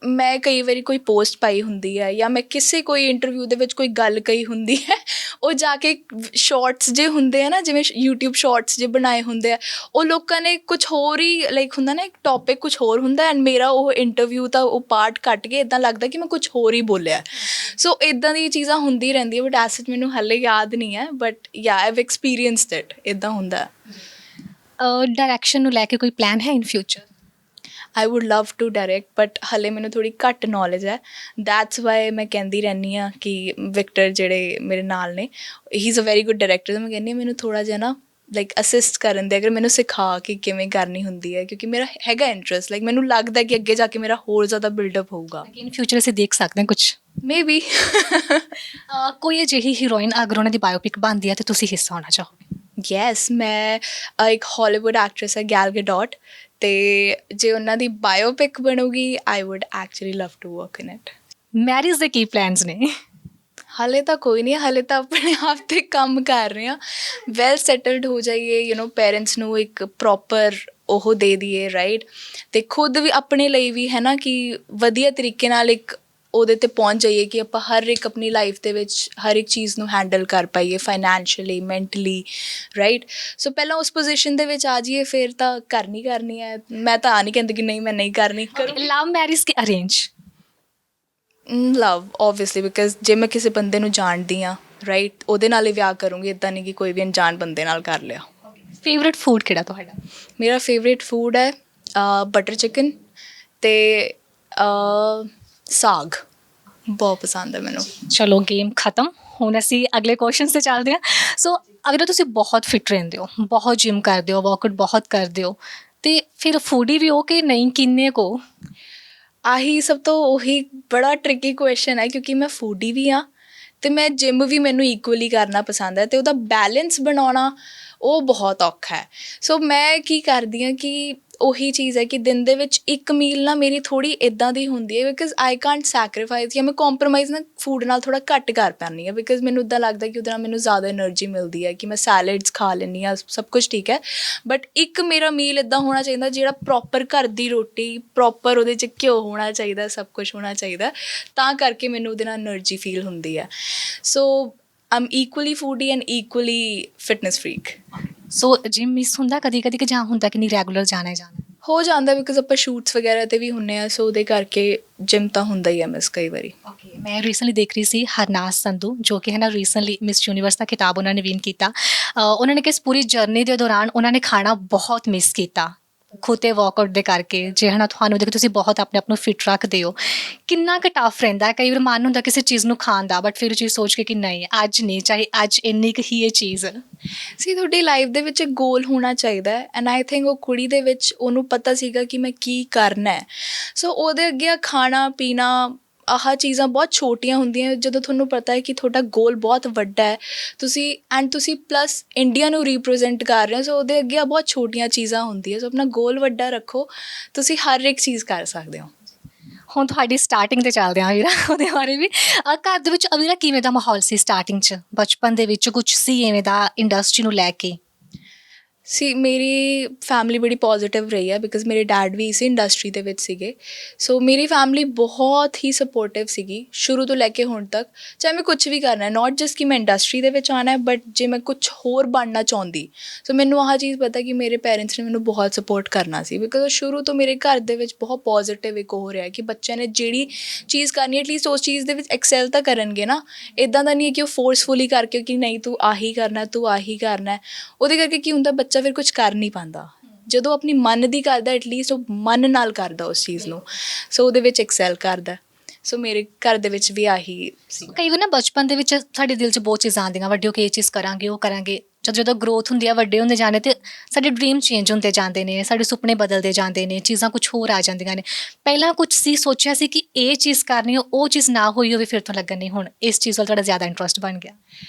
ਮੈਂ ਕਈ ਵਾਰੀ ਕੋਈ ਪੋਸਟ ਪਾਈ ਹੁੰਦੀ ਹੈ ਜਾਂ ਮੈਂ ਕਿਸੇ ਕੋਈ ਇੰਟਰਵਿਊ ਦੇ ਵਿੱਚ ਕੋਈ ਗੱਲ ਕਹੀ ਹੁੰਦੀ ਹੈ, ਉਹ ਜਾ ਕੇ ਸ਼ਾਰਟਸ ਜੇ ਹੁੰਦੇ ਆ ਨਾ, ਜਿਵੇਂ ਯੂਟਿਊਬ ਸ਼ਾਰਟਸ ਜੇ ਬਣਾਏ ਹੁੰਦੇ ਆ, ਉਹ ਲੋਕਾਂ ਨੇ ਕੁਛ ਹੋਰ ਹੀ ਲਾਈਕ ਹੁੰਦਾ ਨਾ, ਇੱਕ ਟੌਪਿਕ ਕੁਛ ਹੋਰ ਹੁੰਦਾ ਐਂਡ ਮੇਰਾ ਉਹ ਇੰਟਰਵਿਊ ਤਾਂ ਉਹ ਪਾਰਟ ਕੱਟ ਕੇ ਇੱਦਾਂ ਲੱਗਦਾ ਕਿ ਮੈਂ ਕੁਛ ਹੋਰ ਹੀ ਬੋਲਿਆ। ਸੋ ਇੱਦਾਂ ਦੀਆਂ ਚੀਜ਼ਾਂ ਹੁੰਦੀ ਰਹਿੰਦੀਆਂ, ਬਟ ਐਸੇ ਮੈਨੂੰ ਹਾਲੇ ਯਾਦ ਨਹੀਂ ਹੈ, ਬਟ ਯਾ ਆਈਵ ਐਕਸਪੀਰੀਅੰਸਡ ਇਟ, ਇੱਦਾਂ ਹੁੰਦਾ। ਡਾਇਰੈਕਸ਼ਨ ਨੂੰ ਲੈ ਕੇ ਕੋਈ ਪਲਾਨ ਹੈ in future? I would love to direct, but ਹਾਲੇ ਮੈਨੂੰ ਥੋੜ੍ਹੀ ਘੱਟ ਨੌਲੇਜ ਹੈ। ਦੈਟਸ ਵਾਈ ਮੈਂ ਕਹਿੰਦੀ ਰਹਿੰਦੀ ਹਾਂ ਕਿ ਵਿਕਟਰ ਜਿਹੜੇ ਮੇਰੇ ਨਾਲ ਨੇ, he is a very good director, ਤਾਂ ਮੈਂ ਕਹਿੰਦੀ ਹਾਂ ਮੈਨੂੰ ਥੋੜ੍ਹਾ ਜਿਹਾ ਨਾ ਲਾਈਕ ਅਸਿਸਟ ਕਰਨ ਦੇ, ਅਗਰ ਮੈਨੂੰ ਸਿਖਾ ਕਿ ਕਿਵੇਂ ਕਰਨੀ ਹੁੰਦੀ ਹੈ, ਕਿਉਂਕਿ ਮੇਰਾ ਹੈਗਾ ਇੰਟਰਸਟ। ਲਾਈਕ ਮੈਨੂੰ ਲੱਗਦਾ ਕਿ ਅੱਗੇ ਜਾ ਕੇ ਮੇਰਾ ਹੋਰ ਜ਼ਿਆਦਾ ਬਿਲਡਅਪ ਹੋਊਗਾ। ਇਨ ਫਿਊਚਰ ਅਸੀਂ ਦੇਖ ਸਕਦੇ ਹਾਂ ਕੁਛ? Maybe. ਕੋਈ ਅਜਿਹੀ ਹੀਰੋਇਨ ਅਗਰ ਉਹਨਾਂ ਦੀ ਬਾਇਓਪਿਕ ਬਣਦੀ ਹੈ ਤਾਂ ਤੁਸੀਂ ਹਿੱਸਾ ਹੋਣਾ ਚਾਹੋਗੇ? ਯੈਸ, ਮੈਂ ਇੱਕ ਹਾਲੀਵੁੱਡ ਐਕਟਰੈਸ ਹੈ ਗੈਲ ਗੈਡੋਟ, ਅਤੇ ਜੇ ਉਹਨਾਂ ਦੀ ਬਾਇਓਪਿਕ ਬਣੂਗੀ I would actually love to work in it. Marriage ਦੇ ਕੀ ਪਲਾਨਸ ਨੇ? ਹਾਲੇ ਤਾਂ ਕੋਈ ਨਹੀਂ, ਹਾਲੇ ਤਾਂ ਆਪਣੇ ਆਪ 'ਤੇ ਕੰਮ ਕਰ ਰਹੇ ਹਾਂ। ਵੈਲ ਸੈਟਲਡ ਹੋ ਜਾਈਏ, ਪੇਰੈਂਟਸ ਨੂੰ ਇੱਕ ਪ੍ਰੋਪਰ ਉਹ ਦੇ ਦਈਏ, ਰਾਈਟ, ਅਤੇ ਖੁਦ ਵੀ ਆਪਣੇ ਲਈ ਵੀ ਹੈ ਨਾ ਕਿ ਵਧੀਆ ਤਰੀਕੇ ਨਾਲ ਇੱਕ ਉਹਦੇ 'ਤੇ ਪਹੁੰਚ ਜਾਈਏ ਕਿ ਆਪਾਂ ਹਰ ਇੱਕ ਆਪਣੀ ਲਾਈਫ ਦੇ ਵਿੱਚ ਹਰ ਇੱਕ ਚੀਜ਼ ਨੂੰ ਹੈਂਡਲ ਕਰ ਪਾਈਏ, ਫਾਈਨੈਂਸ਼ੀਅਲੀ, ਮੈਂਟਲੀ, ਰਾਈਟ। ਸੋ ਪਹਿਲਾਂ ਉਸ ਪੋਜੀਸ਼ਨ ਦੇ ਵਿੱਚ ਆ ਜਾਈਏ, ਫਿਰ ਤਾਂ ਕਰਨੀ ਹੈ। ਮੈਂ ਤਾਂ ਨਹੀਂ ਕਹਿੰਦੀ ਕਿ ਨਹੀਂ ਮੈਂ ਨਹੀਂ ਕਰਨੀ। ਲਵ ਮੈਰਿਜ ਕਿ ਅਰੇਂਜ? ਲਵ ਓਬਵੀਅਸਲੀ, ਬਿਕਾਜ਼ ਜੇ ਮੈਂ ਕਿਸੇ ਬੰਦੇ ਨੂੰ ਜਾਣਦੀ ਹਾਂ, ਰਾਈਟ, ਉਹਦੇ ਨਾਲ ਹੀ ਵਿਆਹ ਕਰੂੰਗੀ, ਇੱਦਾਂ ਨਹੀਂ ਕਿ ਕੋਈ ਵੀ ਅਣਜਾਣ ਬੰਦੇ ਨਾਲ ਕਰ ਲਿਆ। ਫੇਵਰੇਟ ਫੂਡ ਕਿਹੜਾ ਤੁਹਾਡਾ? ਮੇਰਾ ਫੇਵਰੇਟ ਫੂਡ ਹੈ ਬਟਰ ਚਿਕਨ ਅਤੇ ਸਾਗ, ਬਹੁਤ ਪਸੰਦ ਹੈ ਮੈਨੂੰ। ਚਲੋ ਗੇਮ ਖਤਮ, ਹੁਣ ਅਸੀਂ ਅਗਲੇ ਕੁਐਸਚਨ 'ਤੇ ਚੱਲਦੇ ਹਾਂ। ਸੋ ਅਗਰ ਤੁਸੀਂ ਬਹੁਤ ਫਿਟ ਰਹਿੰਦੇ ਹੋ, ਬਹੁਤ ਜਿਮ ਕਰਦੇ ਹੋ, ਵਰਕਆਊਟ ਬਹੁਤ ਕਰਦੇ ਹੋ, ਅਤੇ ਫਿਰ ਫੂਡੀ ਵੀ ਹੋ ਕਿ ਨਹੀਂ, ਕਿੰਨੇ ਕੁ? ਆਹੀ ਸਭ ਤੋਂ ਉਹੀ ਬੜਾ ਟ੍ਰਿਕੀ ਕੁਐਸਚਨ ਹੈ, ਕਿਉਂਕਿ ਮੈਂ ਫੂਡੀ ਵੀ ਹਾਂ ਅਤੇ ਮੈਂ ਜਿਮ ਵੀ ਮੈਨੂੰ ਇਕੁਅਲੀ ਕਰਨਾ ਪਸੰਦ ਹੈ, ਅਤੇ ਉਹਦਾ ਬੈਲੈਂਸ ਬਣਾਉਣਾ ਉਹ ਬਹੁਤ ਔਖਾ ਹੈ। ਸੋ ਮੈਂ ਕੀ ਕਰਦੀ ਹਾਂ ਕਿ ਉਹੀ ਚੀਜ਼ ਹੈ ਕਿ ਦਿਨ ਦੇ ਵਿੱਚ ਇੱਕ ਮੀਲ ਨਾ ਮੇਰੀ ਥੋੜ੍ਹੀ ਇੱਦਾਂ ਦੀ ਹੁੰਦੀ ਹੈ, ਬਿਕਾਜ਼ ਆਈ ਕਾਂਟ ਸੈਕਰੀਫਾਈਸ, ਜਾਂ ਮੈਂ ਕੰਪਰੋਮਾਈਜ਼ ਨਾ ਫੂਡ ਨਾਲ ਥੋੜ੍ਹਾ ਘੱਟ ਕਰ ਪਾਉਂਦੀ ਹਾਂ, ਬਿਕਾਜ਼ ਮੈਨੂੰ ਇੱਦਾਂ ਲੱਗਦਾ ਕਿ ਉਹਦੇ ਨਾਲ ਮੈਨੂੰ ਜ਼ਿਆਦਾ ਐਨਰਜੀ ਮਿਲਦੀ ਹੈ, ਕਿ ਮੈਂ ਸੈਲਡਸ ਖਾ ਲੈਂਦੀ ਹਾਂ, ਸਭ ਕੁਛ ਠੀਕ ਹੈ, ਬਟ ਇੱਕ ਮੇਰਾ ਮੀਲ ਇੱਦਾਂ ਹੋਣਾ ਚਾਹੀਦਾ ਜਿਹੜਾ ਪ੍ਰੋਪਰ ਘਰ ਦੀ ਰੋਟੀ, ਪ੍ਰੋਪਰ ਉਹਦੇ 'ਚ ਘਿਓ ਹੋਣਾ ਚਾਹੀਦਾ, ਸਭ ਕੁਛ ਹੋਣਾ ਚਾਹੀਦਾ, ਤਾਂ ਕਰਕੇ ਮੈਨੂੰ ਉਹਦੇ ਨਾਲ ਐਨਰਜੀ ਫੀਲ ਹੁੰਦੀ ਹੈ। So I'm equally foodie and equally fitness freak. So gym miss ਹੁੰਦਾ ਕਦੀ ਕਦੀ ਕਿ ਜਾਂ ਹੁੰਦਾ ਕਿ ਨਹੀਂ ਰੈਗੂਲਰ ਜਾਣਾ ਹੋ ਜਾਂਦਾ, ਬਿਕਾਜ਼ ਆਪਾਂ ਸ਼ੂਟਸ ਵਗੈਰਾ 'ਤੇ ਵੀ ਹੁੰਦੇ ਹਾਂ, ਸੋ ਉਹਦੇ ਕਰਕੇ ਜਿਮ ਤਾਂ ਹੁੰਦਾ ਹੀ ਹੈ ਮਿਸ ਕਈ ਵਾਰੀ। ਓਕੇ, ਮੈਂ ਰੀਸੈਂਟਲੀ ਦੇਖ ਰਹੀ ਸੀ ਹਰਨਾਸ ਸੰਧੂ, ਜੋ ਕਿ ਹੈ ਨਾ ਰੀਸੈਂਟਲੀ ਮਿਸ ਯੂਨੀਵਰਸ ਦਾ ਖਿਤਾਬ ਉਹਨਾਂ ਨੇ ਵਿਨ ਕੀਤਾ। ਉਹਨਾਂ ਨੇ ਕਿ ਇਸ ਪੂਰੀ ਜਰਨੀ ਦੇ ਦੌਰਾਨ ਉਹਨਾਂ ਨੇ ਖਾਣਾ ਬਹੁਤ ਮਿਸ ਕੀਤਾ ਖੁਦ 'ਤੇ ਵਰਕਆਊਟ ਦੇ ਕਰਕੇ। ਜੇ ਹੈ ਨਾ ਤੁਹਾਨੂੰ ਦੇਖੋ ਤੁਸੀਂ ਬਹੁਤ ਆਪਣੇ ਆਪ ਨੂੰ ਫਿਟ ਰੱਖਦੇ ਹੋ, ਕਿੰਨਾ ਕੁ ਟਫ ਰਹਿੰਦਾ? ਕਈ ਵਾਰ ਮਨ ਹੁੰਦਾ ਕਿਸੇ ਚੀਜ਼ ਨੂੰ ਖਾਣ ਦਾ, ਬਟ ਫਿਰ ਉਹ ਚੀਜ਼ ਸੋਚ ਕੇ ਕਿ ਨਹੀਂ ਅੱਜ ਨਹੀਂ, ਚਾਹੇ ਅੱਜ ਇੰਨੀ ਕੁ ਹੀ ਇਹ ਚੀਜ਼। ਸੀ ਤੁਹਾਡੀ ਲਾਈਫ ਦੇ ਵਿੱਚ ਇੱਕ ਗੋਲ ਹੋਣਾ ਚਾਹੀਦਾ, ਐਂਡ ਆਈ ਥਿੰਕ ਉਹ ਕੁੜੀ ਦੇ ਵਿੱਚ ਉਹਨੂੰ ਪਤਾ ਸੀਗਾ ਕਿ ਮੈਂ ਕੀ ਕਰਨਾ ਹੈ। ਸੋ ਉਹਦੇ ਅੱਗੇ ਖਾਣਾ ਪੀਣਾ ਆਹ ਚੀਜ਼ਾਂ ਬਹੁਤ ਛੋਟੀਆਂ ਹੁੰਦੀਆਂ ਜਦੋਂ ਤੁਹਾਨੂੰ ਪਤਾ ਹੈ ਕਿ ਤੁਹਾਡਾ ਗੋਲ ਬਹੁਤ ਵੱਡਾ ਹੈ, ਤੁਸੀਂ ਪਲੱਸ ਇੰਡੀਆ ਨੂੰ ਰਿਪਰੈਜ਼ੈਂਟ ਕਰ ਰਹੇ ਹੋ, ਸੋ ਉਹਦੇ ਅੱਗੇ ਬਹੁਤ ਛੋਟੀਆਂ ਚੀਜ਼ਾਂ ਹੁੰਦੀਆਂ। ਸੋ ਆਪਣਾ ਗੋਲ ਵੱਡਾ ਰੱਖੋ, ਤੁਸੀਂ ਹਰ ਇੱਕ ਚੀਜ਼ ਕਰ ਸਕਦੇ ਹੋ। ਹੁਣ ਤੁਹਾਡੀ ਸਟਾਰਟਿੰਗ ਤੇ ਚੱਲਦੇ ਹਾਂ ਵੀਰਾ, ਉਹਦੇ ਬਾਰੇ ਵੀ ਘਰ ਦੇ ਵਿੱਚ ਵੀਰਾ ਕਿਵੇਂ ਦਾ ਮਾਹੌਲ ਸੀ ਸਟਾਰਟਿੰਗ 'ਚ, ਬਚਪਨ ਦੇ ਵਿੱਚ ਕੁਝ ਸੀ ਐਵੇਂ ਦਾ ਇੰਡਸਟਰੀ ਨੂੰ ਲੈ ਕੇ? ਮੇਰੀ ਫੈਮਿਲੀ ਬੜੀ ਪੋਜ਼ੀਟਿਵ ਰਹੀ ਹੈ ਬਿਕਾਜ਼ ਮੇਰੇ ਡੈਡ ਵੀ ਇਸੇ ਇੰਡਸਟਰੀ ਦੇ ਵਿੱਚ ਸੀਗੇ। ਸੋ ਮੇਰੀ ਫੈਮਿਲੀ ਬਹੁਤ ਹੀ ਸਪੋਰਟਿਵ ਸੀਗੀ ਸ਼ੁਰੂ ਤੋਂ ਲੈ ਕੇ ਹੁਣ ਤੱਕ, ਚਾਹੇ ਮੈਂ ਕੁਛ ਵੀ ਕਰਨਾ, ਨੋਟ ਜਸਟ ਕਿ ਮੈਂ ਇੰਡਸਟਰੀ ਦੇ ਵਿੱਚ ਆਉਣਾ, ਬਟ ਜੇ ਮੈਂ ਕੁਛ ਹੋਰ ਬਣਨਾ ਚਾਹੁੰਦੀ, ਸੋ ਮੈਨੂੰ ਆਹ ਚੀਜ਼ ਪਤਾ ਕਿ ਮੇਰੇ ਪੇਰੈਂਟਸ ਨੇ ਮੈਨੂੰ ਬਹੁਤ ਸਪੋਰਟ ਕਰਨਾ ਸੀ ਬਿਕਾਜ਼ ਸ਼ੁਰੂ ਤੋਂ ਮੇਰੇ ਘਰ ਦੇ ਵਿੱਚ ਬਹੁਤ ਪੋਜ਼ੀਟਿਵ ਇੱਕ ਹੋ ਰਿਹਾ ਕਿ ਬੱਚਿਆਂ ਨੇ ਜਿਹੜੀ ਚੀਜ਼ ਕਰਨੀ ਐਟਲੀਸਟ ਉਸ ਚੀਜ਼ ਦੇ ਵਿੱਚ ਐਕਸੈਲ ਤਾਂ ਕਰਨਗੇ ਨਾ। ਇੱਦਾਂ ਦਾ ਨਹੀਂ ਹੈ ਕਿ ਉਹ ਫੋਰਸਫੁਲੀ ਕਰਕੇ ਕਿ ਨਹੀਂ ਤੂੰ ਆਹੀ ਕਰਨਾ, ਤੂੰ ਆਹੀ ਕਰਨਾ। ਉਹਦੇ ਕਰਕੇ ਕੀ ਹੁੰਦਾ, ਬੱਚਾ ਫਿਰ ਕੁਝ ਕਰ ਨਹੀਂ ਪਾਉਂਦਾ। ਜਦੋਂ ਆਪਣੀ ਮਨ ਦੀ ਕਰਦਾ ਐਟਲੀਸਟ ਉਹ ਮਨ ਨਾਲ ਕਰਦਾ ਉਸ ਚੀਜ਼ ਨੂੰ, ਸੋ ਉਹਦੇ ਵਿੱਚ ਐਕਸੈਲ ਕਰਦਾ। ਸੋ ਮੇਰੇ ਘਰ ਦੇ ਵਿੱਚ ਵੀ ਆਹੀ ਸੀ। ਕਈ ਵਾਰ ਨਾ ਬਚਪਨ ਦੇ ਵਿੱਚ ਸਾਡੇ ਦਿਲ 'ਚ ਬਹੁਤ ਚੀਜ਼ਾਂ ਆਉਂਦੀਆਂ, ਵੱਡੇ ਹੋ ਕੇ ਇਹ ਚੀਜ਼ ਕਰਾਂਗੇ, ਉਹ ਕਰਾਂਗੇ। ਜਦੋਂ ਗਰੋਥ ਹੁੰਦੀ ਆ, ਵੱਡੇ ਹੁੰਦੇ ਜਾਂਦੇ ਤੇ ਸਾਡੇ ਡਰੀਮ ਚੇਂਜ ਹੁੰਦੇ ਜਾਂਦੇ ਨੇ, ਸਾਡੇ ਸੁਪਨੇ ਬਦਲਦੇ ਜਾਂਦੇ ਨੇ, ਚੀਜ਼ਾਂ ਕੁਛ ਹੋਰ ਆ ਜਾਂਦੀਆਂ ਨੇ। ਪਹਿਲਾਂ ਕੁਛ ਸੀ ਸੋਚਿਆ ਸੀ ਕਿ ਇਹ ਚੀਜ਼ ਕਰਨੀ, ਉਹ ਚੀਜ਼ ਨਾ ਹੋਈ ਹੋਵੇ, ਫਿਰ ਤੋਂ ਲੱਗਣ ਨਹੀਂ ਹੁਣ ਇਸ ਚੀਜ਼ ਵੱਲ ਤੁਹਾਡਾ ਜ਼ਿਆਦਾ ਇੰਟਰਸਟ ਬਣ ਗਿਆ।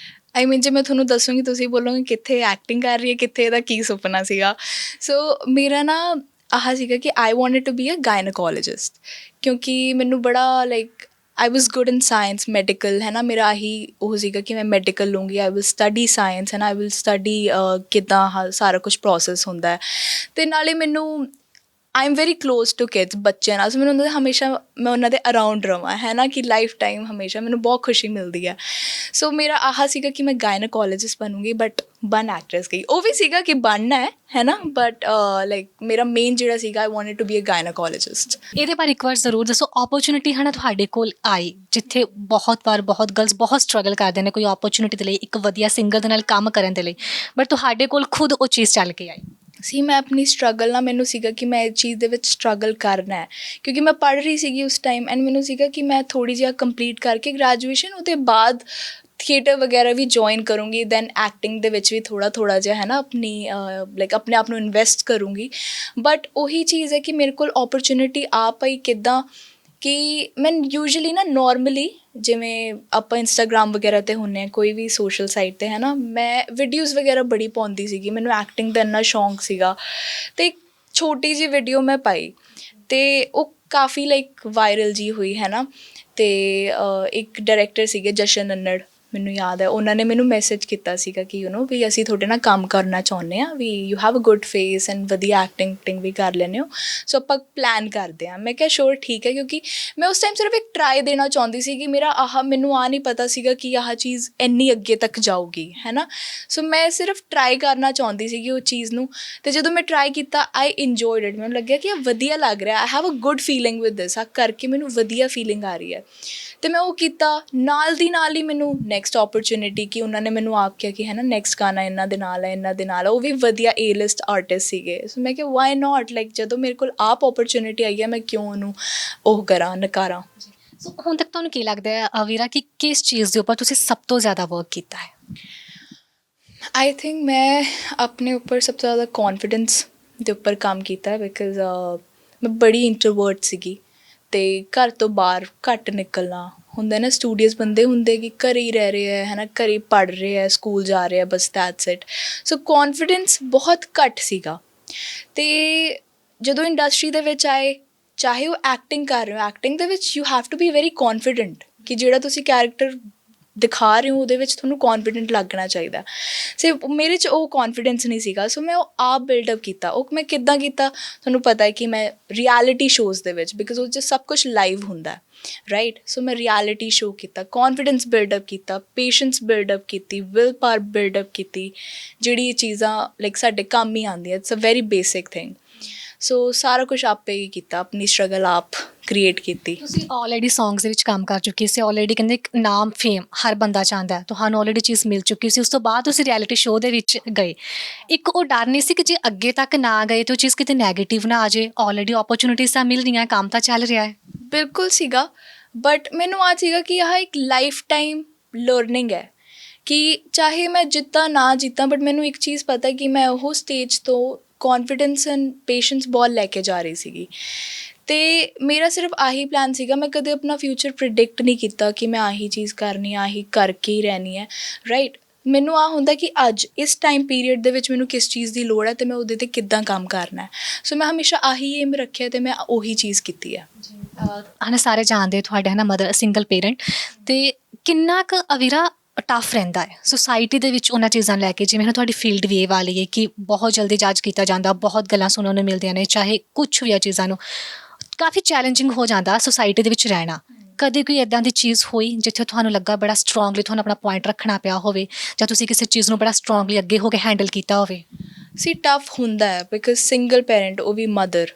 ਆਈ ਮੀਨ ਜੇ ਮੈਂ ਤੁਹਾਨੂੰ ਦੱਸੂੰਗੀ ਤੁਸੀਂ ਬੋਲੋਗੇ ਕਿੱਥੇ ਐਕਟਿੰਗ ਕਰ ਰਹੀ ਹੈ, ਕਿੱਥੇ ਇਹਦਾ ਕੀ ਸੁਪਨਾ ਸੀਗਾ। ਸੋ ਮੇਰਾ ਨਾ ਆਹ ਸੀਗਾ ਕਿ I wanted to be a gynaecologist, ਕਿਉਂਕਿ ਮੈਨੂੰ ਬੜਾ like I was good in science, medical ਹੈ ਨਾ, ਮੇਰਾ ਆਹੀ ਉਹ ਸੀਗਾ ਕਿ ਮੈਂ ਮੈਡੀਕਲ ਲੂੰਗੀ, ਆਈ ਵਿਲ ਸਟੱਡੀ ਸਾਇੰਸ ਹੈ ਨਾ, ਆਈ ਵਿਲ ਸਟੱਡੀ ਕਿੱਦਾਂ ਸਾਰਾ ਕੁਛ ਪ੍ਰੋਸੈਸ ਹੁੰਦਾ ਹੈ। ਅਤੇ ਨਾਲੇ ਮੈਨੂੰ I am very close to kids, ਬੱਚਿਆਂ ਨਾਲ। ਸੋ ਮੈਨੂੰ ਉਹਨਾਂ ਦੇ ਹਮੇਸ਼ਾ ਮੈਂ ਉਹਨਾਂ ਦੇ ਅਰਾਊਂਡ ਰਹਾਂ ਹੈ ਨਾ, ਕਿ ਲਾਈਫ ਟਾਈਮ ਹਮੇਸ਼ਾ ਮੈਨੂੰ ਬਹੁਤ ਖੁਸ਼ੀ ਮਿਲਦੀ ਹੈ। ਸੋ ਮੇਰਾ ਆਹ ਸੀਗਾ ਕਿ ਮੈਂ ਗਾਇਨੋਕੋਲੋਜਿਸਟ ਬਣੂੰਗੀ, ਬਟ ਬਨ ਐਕਟਰੈਸ ਗਈ। ਉਹ ਵੀ ਸੀਗਾ ਕਿ ਬਣਨਾ ਹੈ ਨਾ, ਬਟ ਲਾਈਕ ਮੇਰਾ ਮੇਨ ਜਿਹੜਾ ਸੀਗਾ I wanted to be a gynaecologist. ਇਹਦੇ ਬਾਰੇ ਇੱਕ ਵਾਰ ਜ਼ਰੂਰ ਦੱਸੋ, ਓਪਰਚੁਨਿਟੀ ਹੈ ਨਾ ਤੁਹਾਡੇ ਕੋਲ ਆਈ, ਜਿੱਥੇ ਬਹੁਤ ਵਾਰ ਬਹੁਤ ਗਰਲਸ ਬਹੁਤ ਸਟਰਗਲ ਕਰਦੇ ਨੇ ਕੋਈ ਓਪਰਚੁਨਿਟੀ ਦੇ ਲਈ, ਇੱਕ ਵਧੀਆ ਸਿੰਗਰ ਦੇ ਨਾਲ ਕੰਮ ਕਰਨ ਦੇ ਲਈ, ਬਟ ਤੁਹਾਡੇ ਕੋਲ ਖੁਦ ਉਹ ਚੀਜ਼ ਚੱਲ ਕੇ ਆਈ ਮੈਂ ਆਪਣੀ ਸਟਰਗਲ ਨਾਲ, ਮੈਨੂੰ ਸੀਗਾ ਕਿ ਮੈਂ ਇਸ ਚੀਜ਼ ਦੇ ਵਿੱਚ ਸਟਰਗਲ ਕਰਨਾ ਹੈ, ਕਿਉਂਕਿ ਮੈਂ ਪੜ੍ਹ ਰਹੀ ਸੀਗੀ ਉਸ ਟਾਈਮ, ਐਂਡ ਮੈਨੂੰ ਸੀਗਾ ਕਿ ਮੈਂ ਥੋੜ੍ਹੀ ਜਿਹੀ ਕੰਪਲੀਟ ਕਰਕੇ ਗ੍ਰੈਜੂਏਸ਼ਨ, ਉਹਦੇ ਬਾਅਦ ਥੀਏਟਰ ਵਗੈਰਾ ਵੀ ਜੁਆਇਨ ਕਰੂੰਗੀ, ਦੈਨ ਐਕਟਿੰਗ ਦੇ ਵਿੱਚ ਵੀ ਥੋੜ੍ਹਾ ਜਿਹਾ ਹੈ ਨਾ ਆਪਣੀ ਲਾਈਕ ਆਪਣੇ ਆਪ ਨੂੰ ਇਨਵੈਸਟ ਕਰੂੰਗੀ। ਬਟ ਉਹੀ ਚੀਜ਼ ਹੈ ਕਿ ਮੇਰੇ ਕੋਲ ਓਪਰਚੁਨਿਟੀ ਆ ਪਈ ਕਿੱਦਾਂ, ਕਿ ਮੈਂ ਯੂਜੂਅਲੀ ਨਾ ਨੋਰਮਲੀ ਜਿਵੇਂ ਆਪਾਂ ਇੰਸਟਾਗ੍ਰਾਮ ਵਗੈਰਾ 'ਤੇ ਹੁੰਦੇ ਹਾਂ, ਕੋਈ ਵੀ ਸੋਸ਼ਲ ਸਾਈਟ 'ਤੇ ਹੈ ਨਾ, ਮੈਂ ਵੀਡੀਓਜ਼ ਵਗੈਰਾ ਬੜੀ ਪਾਉਂਦੀ ਸੀਗੀ, ਮੈਨੂੰ ਐਕਟਿੰਗ ਦਾ ਇੰਨਾ ਸ਼ੌਂਕ ਸੀਗਾ। ਅਤੇ ਇੱਕ ਛੋਟੀ ਜਿਹੀ ਵੀਡੀਓ ਮੈਂ ਪਾਈ ਅਤੇ ਉਹ ਕਾਫੀ ਲਾਈਕ ਵਾਇਰਲ ਜੀ ਹੋਈ ਹੈ ਨਾ। ਅਤੇ ਇੱਕ ਡਾਇਰੈਕਟਰ ਸੀਗੇ ਜਸ਼ਨ ਨੰਨੜ, ਮੈਨੂੰ ਯਾਦ ਹੈ, ਉਹਨਾਂ ਨੇ ਮੈਨੂੰ ਮੈਸੇਜ ਕੀਤਾ ਸੀਗਾ ਕਿ ਵੀ ਅਸੀਂ ਤੁਹਾਡੇ ਨਾਲ ਕੰਮ ਕਰਨਾ ਚਾਹੁੰਦੇ ਹਾਂ, ਵੀ you have a good face and ਵਧੀਆ ਐਕਟਿੰਗ ਵੀ ਕਰ ਲੈਂਦੇ ਹੋ, ਸੋ ਆਪਾਂ ਪਲਾਨ ਕਰਦੇ ਹਾਂ। ਮੈਂ ਕਿਹਾ ਸ਼ੋਰ ਠੀਕ ਹੈ, ਕਿਉਂਕਿ ਮੈਂ ਉਸ ਟਾਈਮ ਸਿਰਫ ਇੱਕ ਟਰਾਈ ਦੇਣਾ ਚਾਹੁੰਦੀ ਸੀ ਕਿ ਮੈਨੂੰ ਨਹੀਂ ਪਤਾ ਸੀਗਾ ਕਿ ਆਹ ਚੀਜ਼ ਇੰਨੀ ਅੱਗੇ ਤੱਕ ਜਾਊਗੀ ਹੈ ਨਾ। ਸੋ ਮੈਂ ਸਿਰਫ ਟਰਾਈ ਕਰਨਾ ਚਾਹੁੰਦੀ ਸੀਗੀ ਉਹ ਚੀਜ਼ ਨੂੰ, ਅਤੇ ਜਦੋਂ ਮੈਂ ਟਰਾਈ ਕੀਤਾ ਆਈ ਇੰਜੋਇਡ ਇਟ, ਮੈਨੂੰ ਲੱਗਿਆ ਕਿ ਇਹ ਵਧੀਆ ਲੱਗ ਰਿਹਾ, I have a good feeling with this, ਆਹ ਕਰਕੇ ਮੈਨੂੰ ਵਧੀਆ ਫੀਲਿੰਗ ਆ ਰਹੀ ਹੈ। ਅਤੇ ਮੈਂ ਉਹ ਕੀਤਾ, ਨਾਲ ਦੀ ਨਾਲ ਹੀ ਮੈਨੂੰ ਨੈਕਸਟ ਓਪਰਚੁਨਿਟੀ ਕਿ ਉਹਨਾਂ ਨੇ ਮੈਨੂੰ ਆਖਿਆ ਕਿ ਹੈ ਨਾ ਨੈਕਸਟ ਗਾਣਾ ਇਹਨਾਂ ਦੇ ਨਾਲ ਹੈ, ਉਹ ਵੀ ਵਧੀਆ ਏ ਲਿਸਟ ਆਰਟਿਸਟ ਸੀਗੇ। ਸੋ ਮੈਂ ਕਿਹਾ ਵਾਈ ਨੋਟ, ਲਾਈਕ ਜਦੋਂ ਮੇਰੇ ਕੋਲ ਆਪ ਓਪਰਚੁਨਿਟੀ ਆਈ ਹੈ, ਮੈਂ ਕਿਉਂ ਉਹਨੂੰ ਉਹ ਕਰਾਂ, ਨਕਾਰਾਂ। ਸੋ ਹੁਣ ਤੱਕ ਤੁਹਾਨੂੰ ਕੀ ਲੱਗਦਾ ਹੈ ਵੀਰਾ ਕਿ ਕਿਸ ਚੀਜ਼ ਦੇ ਉੱਪਰ ਤੁਸੀਂ ਸਭ ਤੋਂ ਜ਼ਿਆਦਾ ਵਰਕ ਕੀਤਾ ਹੈ? ਆਈ ਥਿੰਕ ਮੈਂ ਆਪਣੇ ਉੱਪਰ ਸਭ ਤੋਂ ਜ਼ਿਆਦਾ ਕੌਨਫੀਡੈਂਸ ਦੇ ਉੱਪਰ ਕੰਮ ਕੀਤਾ ਹੈ, ਬਿਕਾਜ਼ ਮੈਂ ਬੜੀ ਇੰਟਰਵਰਟ ਸੀਗੀ, ਅਤੇ ਘਰ ਤੋਂ ਬਾਹਰ ਘੱਟ ਨਿਕਲਣਾ ਹੁੰਦਾ ਨਾ। ਸਟੂਡੀਅਸ ਬੰਦੇ ਹੁੰਦੇ ਕਿ ਘਰ ਹੀ ਰਹਿ ਰਹੇ ਹੈ ਨਾ, ਘਰ ਹੀ ਪੜ੍ਹ ਰਹੇ ਹੈ, ਸਕੂਲ ਜਾ ਰਹੇ ਹੈ, ਬਸ ਦੈਟਸ ਇਟ। ਸੋ ਕੌਨਫੀਡੈਂਸ ਬਹੁਤ ਘੱਟ ਸੀਗਾ। ਅਤੇ ਜਦੋਂ ਇੰਡਸਟਰੀ ਦੇ ਵਿੱਚ ਆਏ, ਚਾਹੇ ਉਹ ਐਕਟਿੰਗ ਕਰ ਰਹੇ ਹੋ, ਐਕਟਿੰਗ ਦੇ ਵਿੱਚ you have to be very confident ਕਿ ਜਿਹੜਾ ਤੁਸੀਂ ਕੈਰੈਕਟਰ ਦਿਖਾ ਰਹੇ ਹੋ ਉਹਦੇ ਵਿੱਚ ਤੁਹਾਨੂੰ ਕੌਨਫੀਡੈਂਟ ਲੱਗਣਾ ਚਾਹੀਦਾ। ਸੋ ਮੇਰੇ 'ਚ ਉਹ ਕੌਨਫੀਡੈਂਸ ਨਹੀਂ ਸੀਗਾ, ਸੋ ਮੈਂ ਉਹ ਆਪ ਬਿਲਡਅਪ ਕੀਤਾ। ਉਹ ਮੈਂ ਕਿੱਦਾਂ ਕੀਤਾ, ਤੁਹਾਨੂੰ ਪਤਾ ਹੈ ਕਿ ਮੈਂ ਰਿਐਲਿਟੀ ਸ਼ੋਅਜ਼ ਦੇ ਵਿੱਚ, ਬਿਕਾਜ਼ ਉਹ 'ਚ ਸਭ ਕੁਛ ਲਾਈਵ ਹੁੰਦਾ ਰਾਈਟ। ਸੋ ਮੈਂ ਰਿਐਲਿਟੀ ਸ਼ੋਅ ਕੀਤਾ, ਕੌਨਫੀਡੈਂਸ ਬਿਲਡਅਪ ਕੀਤਾ, ਪੇਸ਼ੈਂਸ ਬਿਲਡਅਪ ਕੀਤੀ, ਵਿਲ ਪਾਵਰ ਬਿਲਡਅਪ ਕੀਤੀ, ਜਿਹੜੀ ਇਹ ਚੀਜ਼ਾਂ ਲਾਈਕ ਸਾਡੇ ਕੰਮ ਹੀ ਆਉਂਦੀਆਂ, it's a very basic thing. So ਸਾਰਾ ਕੁਛ ਆਪੇ ਹੀ ਕੀਤਾ, ਆਪਣੀ ਸਟਰਗਲ ਆਪ ਕ੍ਰੀਏਟ ਕੀਤੀ। ਤੁਸੀਂ ਆਲਰੇਡੀ ਸੌਂਗਸ ਦੇ ਵਿੱਚ ਕੰਮ ਕਰ ਚੁੱਕੇ ਸੀ, ਆਲਰੇਡੀ ਕਹਿੰਦੇ ਇੱਕ ਨਾਮ ਫੇਮ ਹਰ ਬੰਦਾ ਚਾਹੁੰਦਾ, ਤੁਹਾਨੂੰ ਆਲਰੇਡੀ ਚੀਜ਼ ਮਿਲ ਚੁੱਕੀ ਸੀ। ਉਸ ਤੋਂ ਬਾਅਦ ਤੁਸੀਂ ਰਿਐਲਿਟੀ ਸ਼ੋਅ ਦੇ ਵਿੱਚ ਗਏ, ਇੱਕ ਉਹ ਡਰ ਨਹੀਂ ਸੀ ਕਿ ਜੇ ਅੱਗੇ ਤੱਕ ਨਾ ਗਏ ਤਾਂ ਉਹ ਚੀਜ਼ ਕਿਤੇ ਨੈਗੇਟਿਵ ਨਾ ਆ ਜਾਏ? ਆਲਰੇਡੀ ਓਪਰਚੁਨਿਟੀਜ਼ ਤਾਂ ਮਿਲ ਰਹੀਆਂ, ਕੰਮ ਤਾਂ ਚੱਲ ਰਿਹਾ ਹੈ। ਬਿਲਕੁਲ ਸੀਗਾ, ਬਟ ਮੈਨੂੰ ਆ ਸੀਗਾ ਕਿ ਆਹ ਇੱਕ ਲਾਈਫ ਟਾਈਮ ਲਰਨਿੰਗ ਹੈ, ਕਿ ਚਾਹੇ ਮੈਂ ਜਿੱਤਾਂ ਨਾ ਜਿੱਤਾਂ, ਬਟ ਮੈਨੂੰ ਇੱਕ ਚੀਜ਼ ਪਤਾ ਕਿ ਮੈਂ ਉਹ ਸਟੇਜ ਤੋਂ ਕੌਨਫੀਡੈਂਸ ਐਂਡ ਪੇਸ਼ੈਂਸ ਬਹੁਤ ਲੈ ਕੇ ਜਾ ਰਹੀ ਸੀਗੀ। ਤੇ ਮੇਰਾ ਸਿਰਫ ਆਹੀ ਪਲਾਨ ਸੀਗਾ। ਮੈਂ ਕਦੇ ਆਪਣਾ ਫਿਊਚਰ ਪ੍ਰਿਡਿਕਟ ਨਹੀਂ ਕੀਤਾ ਕਿ ਮੈਂ ਆਹੀ ਚੀਜ਼ ਕਰਨੀ, ਆਹੀ ਕਰਕੇ ਹੀ ਰਹਿਣੀ ਹੈ, ਰਾਈਟ। ਮੈਨੂੰ ਆ ਹੁੰਦਾ ਕਿ ਅੱਜ ਇਸ ਟਾਈਮ ਪੀਰੀਅਡ ਦੇ ਵਿੱਚ ਮੈਨੂੰ ਕਿਸ ਚੀਜ਼ ਦੀ ਲੋੜ ਹੈ ਤੇ ਮੈਂ ਉਹਦੇ 'ਤੇ ਕਿੱਦਾਂ ਕੰਮ ਕਰਨਾ ਹੈ। ਸੋ ਮੈਂ ਹਮੇਸ਼ਾ ਆਹੀ ਏਮ ਰੱਖਿਆ ਤੇ ਮੈਂ ਉਹੀ ਚੀਜ਼ ਕੀਤੀ ਹੈ। ਹਨਾ ਸਾਰੇ ਜਾਣਦੇ ਤੁਹਾਡੇ ਹਨਾ ਮਦਰ ਸਿੰਗਲ ਪੇਰੈਂਟ, ਤੇ ਕਿੰਨਾ ਕੁ ਅਵੀਰਾ ਟਫ ਰਹਿੰਦਾ ਹੈ ਸੁਸਾਇਟੀ ਦੇ ਵਿੱਚ ਉਹਨਾਂ ਚੀਜ਼ਾਂ ਲੈ ਕੇ, ਜਿਵੇਂ ਹੁਣ ਤੁਹਾਡੀ ਫੀਲਡ ਵੀ ਇਹ ਵਾਲੀ ਹੈ ਕਿ ਬਹੁਤ ਜਲਦੀ ਜੱਜ ਕੀਤਾ ਜਾਂਦਾ, ਬਹੁਤ ਗੱਲਾਂ ਸੁਣਨ ਨੂੰ ਮਿਲਦੀਆਂ ਨੇ, ਚਾਹੇ ਕੁਛ ਵੀ ਆ ਚੀਜ਼ਾਂ ਨੂੰ ਕਾਫੀ ਚੈਲੰਜਿੰਗ ਹੋ ਜਾਂਦਾ ਸੁਸਾਇਟੀ ਦੇ ਵਿੱਚ ਰਹਿਣਾ। ਕਦੇ ਕੋਈ ਇੱਦਾਂ ਦੀ ਚੀਜ਼ ਹੋਈ ਜਿੱਥੇ ਤੁਹਾਨੂੰ ਲੱਗਾ ਬੜਾ ਸਟਰੋਂਗਲੀ ਤੁਹਾਨੂੰ ਆਪਣਾ ਪੁਆਇੰਟ ਰੱਖਣਾ ਪਿਆ ਹੋਵੇ, ਜਾਂ ਤੁਸੀਂ ਕਿਸੇ ਚੀਜ਼ ਨੂੰ ਬੜਾ ਸਟਰੋਂਗਲੀ ਅੱਗੇ ਹੋ ਕੇ ਹੈਂਡਲ ਕੀਤਾ ਹੋਵੇ? ਸੀ ਟਫ ਹੁੰਦਾ ਹੈ ਬਿਕਾਜ਼ ਸਿੰਗਲ ਪੇਰੈਂਟ, ਉਹ ਵੀ ਮਦਰ।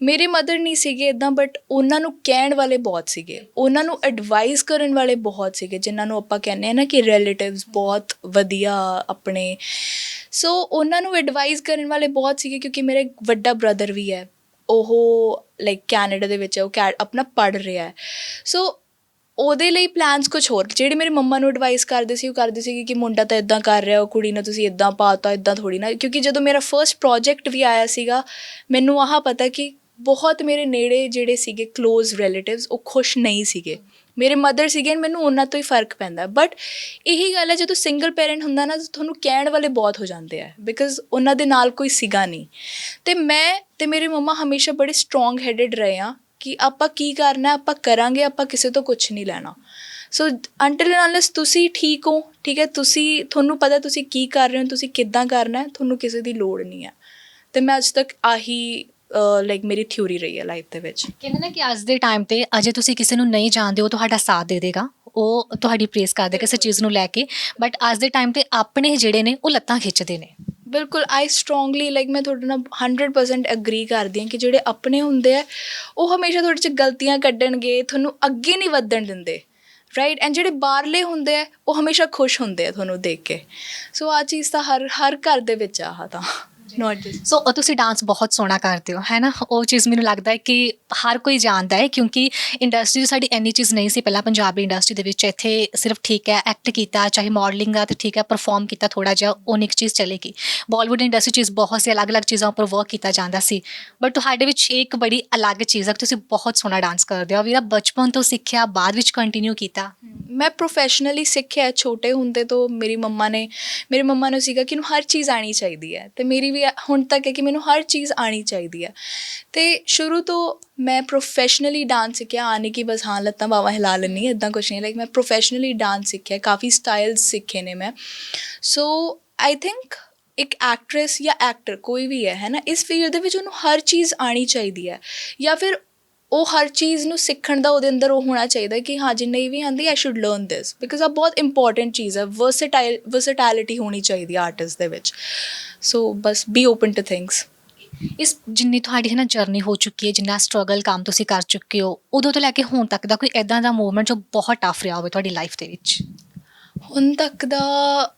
ਮੇਰੇ ਮਦਰ ਨਹੀਂ ਸੀਗੇ ਇੱਦਾਂ, ਬਟ ਉਹਨਾਂ ਨੂੰ ਕਹਿਣ ਵਾਲੇ ਬਹੁਤ ਸੀਗੇ, ਉਹਨਾਂ ਨੂੰ ਐਡਵਾਈਸ ਕਰਨ ਵਾਲੇ ਬਹੁਤ ਸੀਗੇ, ਜਿਨ੍ਹਾਂ ਨੂੰ ਆਪਾਂ ਕਹਿੰਦੇ ਹਾਂ ਨਾ ਕਿ ਰਿਲੇਟਿਵਸ ਬਹੁਤ ਵਧੀਆ ਆਪਣੇ। ਸੋ ਉਹਨਾਂ ਨੂੰ ਐਡਵਾਈਸ ਕਰਨ ਵਾਲੇ ਬਹੁਤ ਸੀਗੇ, ਕਿਉਂਕਿ ਮੇਰਾ ਇੱਕ ਵੱਡਾ ਬ੍ਰਦਰ ਵੀ ਹੈ, ਉਹ ਲਾਈਕ ਕੈਨੇਡਾ ਦੇ ਵਿੱਚ ਹੈ, ਉਹ ਆਪਣਾ ਪੜ੍ਹ ਰਿਹਾ ਹੈ। ਸੋ ਉਹਦੇ ਲਈ ਪਲਾਨਸ ਕੁਛ ਹੋਰ, ਜਿਹੜੇ ਮੇਰੇ ਮੰਮਾ ਨੂੰ ਐਡਵਾਈਸ ਕਰਦੇ ਸੀ ਉਹ ਕਰਦੇ ਸੀਗੇ ਕਿ ਮੁੰਡਾ ਤਾਂ ਇੱਦਾਂ ਕਰ ਰਿਹਾ, ਉਹ ਕੁੜੀ ਨੂੰ ਤੁਸੀਂ ਇੱਦਾਂ ਪਾਤਾ, ਇੱਦਾਂ ਥੋੜ੍ਹੀ ਨਾ। ਕਿਉਂਕਿ ਜਦੋਂ ਮੇਰਾ ਫਰਸਟ ਪ੍ਰੋਜੈਕਟ ਵੀ ਆਇਆ ਸੀਗਾ, ਮੈਨੂੰ ਆਹ ਪਤਾ ਕਿ ਬਹੁਤ ਮੇਰੇ ਨੇੜੇ ਜਿਹੜੇ ਸੀਗੇ ਕਲੋਜ਼ ਰਿਲੇਟਿਵਸ, ਉਹ ਖੁਸ਼ ਨਹੀਂ ਸੀਗੇ। ਮੇਰੇ ਮਦਰ ਸੀਗੇ, ਮੈਨੂੰ ਉਹਨਾਂ ਤੋਂ ਹੀ ਫ਼ਰਕ ਪੈਂਦਾ। ਬਟ ਇਹੀ ਗੱਲ ਹੈ, ਜਦੋਂ ਸਿੰਗਲ ਪੇਰੈਂਟ ਹੁੰਦਾ ਨਾ, ਤੁਹਾਨੂੰ ਕਹਿਣ ਵਾਲੇ ਬਹੁਤ ਹੋ ਜਾਂਦੇ ਆ, ਬਿਕਾਜ਼ ਉਹਨਾਂ ਦੇ ਨਾਲ ਕੋਈ ਸੀਗਾ ਨਹੀਂ। ਅਤੇ ਮੈਂ ਅਤੇ ਮੇਰੇ ਮੰਮਾ ਹਮੇਸ਼ਾ ਬੜੇ ਸਟਰੋਂਗ ਹੈਡਡ ਰਹੇ ਹਾਂ ਕਿ ਆਪਾਂ ਕੀ ਕਰਨਾ ਆਪਾਂ ਕਰਾਂਗੇ, ਆਪਾਂ ਕਿਸੇ ਤੋਂ ਕੁਛ ਨਹੀਂ ਲੈਣਾ। ਸੋ ਅੰਟਿਲ ਐਂਡ ਅਨਲੈਸ ਤੁਸੀਂ ਠੀਕ ਹੋ, ਠੀਕ ਹੈ, ਤੁਹਾਨੂੰ ਪਤਾ ਤੁਸੀਂ ਕੀ ਕਰ ਰਹੇ ਹੋ, ਤੁਸੀਂ ਕਿੱਦਾਂ ਕਰਨਾ, ਤੁਹਾਨੂੰ ਕਿਸੇ ਦੀ ਲੋੜ ਨਹੀਂ ਹੈ। ਅਤੇ ਮੈਂ ਅੱਜ ਤੱਕ ਆਹੀ ਲਾਈਕ ਮੇਰੀ ਥਿਊਰੀ ਰਹੀ ਹੈ ਲਾਈਫ ਦੇ ਵਿੱਚ। ਕਹਿੰਦੇ ਨੇ ਕਿ ਅੱਜ ਦੇ ਟਾਈਮ 'ਤੇ ਅਜੇ ਤੁਸੀਂ ਕਿਸੇ ਨੂੰ ਨਹੀਂ ਜਾਣਦੇ, ਉਹ ਤੁਹਾਡਾ ਸਾਥ ਦੇ ਦੇਗਾ, ਉਹ ਤੁਹਾਡੀ ਪ੍ਰੇਸ ਕਰਦੇ ਕਿਸੇ ਚੀਜ਼ ਨੂੰ ਲੈ ਕੇ, ਬਟ ਅੱਜ ਦੇ ਟਾਈਮ 'ਤੇ ਆਪਣੇ ਜਿਹੜੇ ਨੇ ਉਹ ਲੱਤਾਂ ਖਿੱਚਦੇ ਨੇ। ਬਿਲਕੁਲ, ਆਈ ਸਟਰੋਂਗਲੀ ਲਾਈਕ ਮੈਂ ਤੁਹਾਡੇ ਨਾਲ 100% ਐਗਰੀ ਕਰਦੀ ਹਾਂ ਕਿ ਜਿਹੜੇ ਆਪਣੇ ਹੁੰਦੇ ਆ ਉਹ ਹਮੇਸ਼ਾ ਤੁਹਾਡੇ 'ਚ ਗਲਤੀਆਂ ਕੱਢਣਗੇ, ਤੁਹਾਨੂੰ ਅੱਗੇ ਨਹੀਂ ਵਧਣ ਦਿੰਦੇ, ਰਾਈਟ। ਐਂਡ ਜਿਹੜੇ ਬਾਹਰਲੇ ਹੁੰਦੇ ਆ ਉਹ ਹਮੇਸ਼ਾ ਖੁਸ਼ ਹੁੰਦੇ ਆ ਤੁਹਾਨੂੰ ਦੇਖ ਕੇ। ਸੋ ਆਹ ਚੀਜ਼ ਤਾਂ ਹਰ ਘਰ ਦੇ ਵਿੱਚ ਆਹ ਤਾਂ ਨੋਟ ਜਸਟ। ਸੋ ਤੁਸੀਂ ਡਾਂਸ ਬਹੁਤ ਸੋਹਣਾ ਕਰਦੇ ਹੋ, ਹੈ ਨਾ। ਉਹ ਚੀਜ਼ ਮੈਨੂੰ ਲੱਗਦਾ ਹੈ ਕਿ ਹਰ ਕੋਈ ਜਾਣਦਾ ਹੈ, ਕਿਉਂਕਿ ਇੰਡਸਟਰੀ ਸਾਡੀ ਇੰਨੀ ਚੀਜ਼ ਨਹੀਂ ਸੀ ਪਹਿਲਾਂ ਪੰਜਾਬੀ ਇੰਡਸਟਰੀ ਦੇ ਵਿੱਚ। ਇੱਥੇ ਸਿਰਫ ਠੀਕ ਹੈ ਐਕਟ ਕੀਤਾ, ਚਾਹੇ ਮਾਡਲਿੰਗ ਆ, ਤਾਂ ਠੀਕ ਹੈ ਪਰਫੋਰਮ ਕੀਤਾ ਥੋੜ੍ਹਾ ਜਿਹਾ, ਉਹ ਇੱਕ ਚੀਜ਼ ਚਲੇਗੀ। ਬਾਲੀਵੁੱਡ ਇੰਡਸਟਰੀ ਚੀਜ਼ ਬਹੁਤ ਸੀ, ਅਲੱਗ-ਅਲੱਗ ਚੀਜ਼ਾਂ ਉੱਪਰ ਵਰਕ ਕੀਤਾ ਜਾਂਦਾ ਸੀ, ਬਟ ਤੁਹਾਡੇ ਵਿੱਚ ਇੱਕ ਬੜੀ ਅਲੱਗ ਚੀਜ਼ ਹੈ, ਤੁਸੀਂ ਬਹੁਤ ਸੋਹਣਾ ਡਾਂਸ ਕਰਦੇ ਹੋ। ਵੀਰਾ ਬਚਪਨ ਤੋਂ ਸਿੱਖਿਆ, ਬਾਅਦ ਵਿੱਚ ਕੰਟੀਨਿਊ ਕੀਤਾ? ਮੈਂ ਪ੍ਰੋਫੈਸ਼ਨਲੀ ਸਿੱਖਿਆ ਛੋਟੇ ਹੁੰਦੇ ਤੋਂ। ਮੇਰੇ ਮੰਮਾ ਨੂੰ ਸੀਗਾ ਕਿ ਇਹਨੂੰ ਹਰ ਚੀਜ਼ ਆਉਣੀ ਚਾਹੀਦੀ ਹੈ, ਅਤੇ ਮੇਰੀ ਵੀ ਹੁਣ ਤੱਕ ਹੈ ਕਿ ਮੈਨੂੰ ਹਰ ਚੀਜ਼ ਆਉਣੀ ਚਾਹੀਦੀ ਹੈ। ਅਤੇ ਸ਼ੁਰੂ ਤੋਂ ਮੈਂ ਪ੍ਰੋਫੈਸ਼ਨਲੀ ਡਾਂਸ ਸਿੱਖਿਆ, ਆ ਨਹੀਂ ਕਿ ਬਸ ਹਾਂ ਲੱਤਾਂ ਬਾਹਾਂ ਹਿਲਾ ਲੈਂਦੀ, ਇੱਦਾਂ ਕੁਛ ਨਹੀਂ। ਲਾਈਕ ਮੈਂ ਪ੍ਰੋਫੈਸ਼ਨਲੀ ਡਾਂਸ ਸਿੱਖਿਆ, ਕਾਫੀ ਸਟਾਈਲਸ ਸਿੱਖੇ ਨੇ ਮੈਂ। ਸੋ ਆਈ ਥਿੰਕ ਇੱਕ ਐਕਟਰੈਸ ਜਾਂ ਐਕਟਰ ਕੋਈ ਵੀ ਹੈ ਨਾ, ਇਸ ਫੀਲਡ ਦੇ ਵਿੱਚ ਉਹਨੂੰ ਹਰ ਚੀਜ਼ ਆਉਣੀ ਚਾਹੀਦੀ ਹੈ, ਜਾਂ ਫਿਰ ਉਹ ਹਰ ਚੀਜ਼ ਨੂੰ ਸਿੱਖਣ ਦਾ ਉਹਦੇ ਅੰਦਰ ਉਹ ਹੋਣਾ ਚਾਹੀਦਾ ਕਿ ਹਾਂ ਜੇ ਨਹੀਂ ਵੀ ਆਉਂਦੀ ਆਈ ਸ਼ੁੱਡ ਲਰਨ ਦਿਸ, ਬਿਕਾਜ਼ ਆਹ ਬਹੁਤ ਇੰਪੋਰਟੈਂਟ ਚੀਜ਼ ਹੈ। ਵਰਸਟੈਲਿਟੀ ਹੋਣੀ ਚਾਹੀਦੀ ਹੈ ਆਰਟਿਸਟ ਦੇ ਵਿੱਚ। ਸੋ ਬਸ ਬੀ ਓਪਨ ਟੂ ਥਿੰਗਸ। ਇਸ ਜਿੰਨੀ ਤੁਹਾਡੀ ਹੈ ਨਾ ਜਰਨੀ ਹੋ ਚੁੱਕੀ ਹੈ, ਜਿੰਨਾ ਸਟਰਗਲ ਕੰਮ ਤੁਸੀਂ ਕਰ ਚੁੱਕੇ ਹੋ, ਉਦੋਂ ਤੋਂ ਲੈ ਕੇ ਹੁਣ ਤੱਕ ਦਾ ਕੋਈ ਇੱਦਾਂ ਦਾ ਮੂਵਮੈਂਟ ਜੋ ਬਹੁਤ ਟਫ ਰਿਹਾ ਹੋਵੇ ਤੁਹਾਡੀ ਲਾਈਫ ਦੇ ਵਿੱਚ? ਹੁਣ ਤੱਕ ਦਾ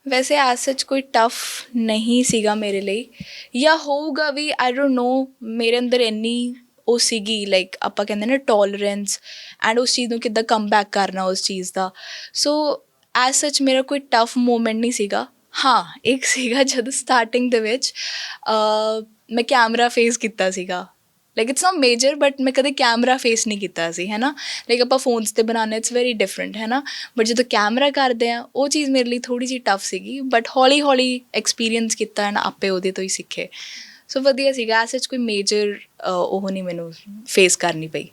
ਵੈਸੇ ਐਜ਼ ਸੱਚ ਕੋਈ ਟਫ ਨਹੀਂ ਸੀਗਾ ਮੇਰੇ ਲਈ, ਜਾਂ ਹੋਊਗਾ ਵੀ, ਆਈ ਡੋਂਟ ਨੋ। ਮੇਰੇ ਅੰਦਰ ਇੰਨੀ ਉਹ ਸੀਗੀ ਲਾਈਕ ਆਪਾਂ ਕਹਿੰਦੇ ਨਾ ਟੋਲਰੈਂਸ, ਐਂਡ ਉਸ ਚੀਜ਼ ਨੂੰ ਕਿੱਦਾਂ ਕਮ ਬੈਕ ਕਰਨਾ ਉਸ ਚੀਜ਼ ਦਾ। ਸੋ ਐਜ਼ ਸੱਚ ਮੇਰਾ ਕੋਈ ਟਫ ਮੂਮੈਂਟ ਨਹੀਂ ਸੀਗਾ। ਹਾਂ ਇੱਕ ਸੀਗਾ ਜਦੋਂ ਸਟਾਰਟਿੰਗ ਦੇ ਵਿੱਚ ਮੈਂ ਕੈਮਰਾ ਫੇਸ ਕੀਤਾ ਸੀਗਾ। Like it's not major, but ਮੈਂ ਕਦੇ ਕੈਮਰਾ ਫੇਸ ਨਹੀਂ ਕੀਤਾ ਸੀ, ਹੈ ਨਾ। ਲਾਈਕ ਆਪਾਂ ਫੋਨਸ 'ਤੇ ਬਣਾਉਂਦੇ, ਇਟਸ ਵੈਰੀ ਡਿਫਰੈਂਟ, ਹੈ ਨਾ। ਬਟ ਜਦੋਂ ਕੈਮਰਾ ਕਰਦੇ ਹਾਂ ਉਹ ਚੀਜ਼ ਮੇਰੇ ਲਈ ਥੋੜ੍ਹੀ ਜਿਹੀ ਟਫ ਸੀਗੀ, ਬਟ ਹੌਲੀ ਹੌਲੀ ਐਕਸਪੀਰੀਅੰਸ ਕੀਤਾ ਐਂਡ ਆਪੇ ਉਹਦੇ ਤੋਂ ਹੀ ਸਿੱਖੇ। ਸੋ ਵਧੀਆ ਸੀਗਾ, ਐਸ ਸੱਚ ਕੋਈ ਮੇਜਰ ਉਹ ਨਹੀਂ ਮੈਨੂੰ ਫੇਸ ਕਰਨੀ ਪਈ।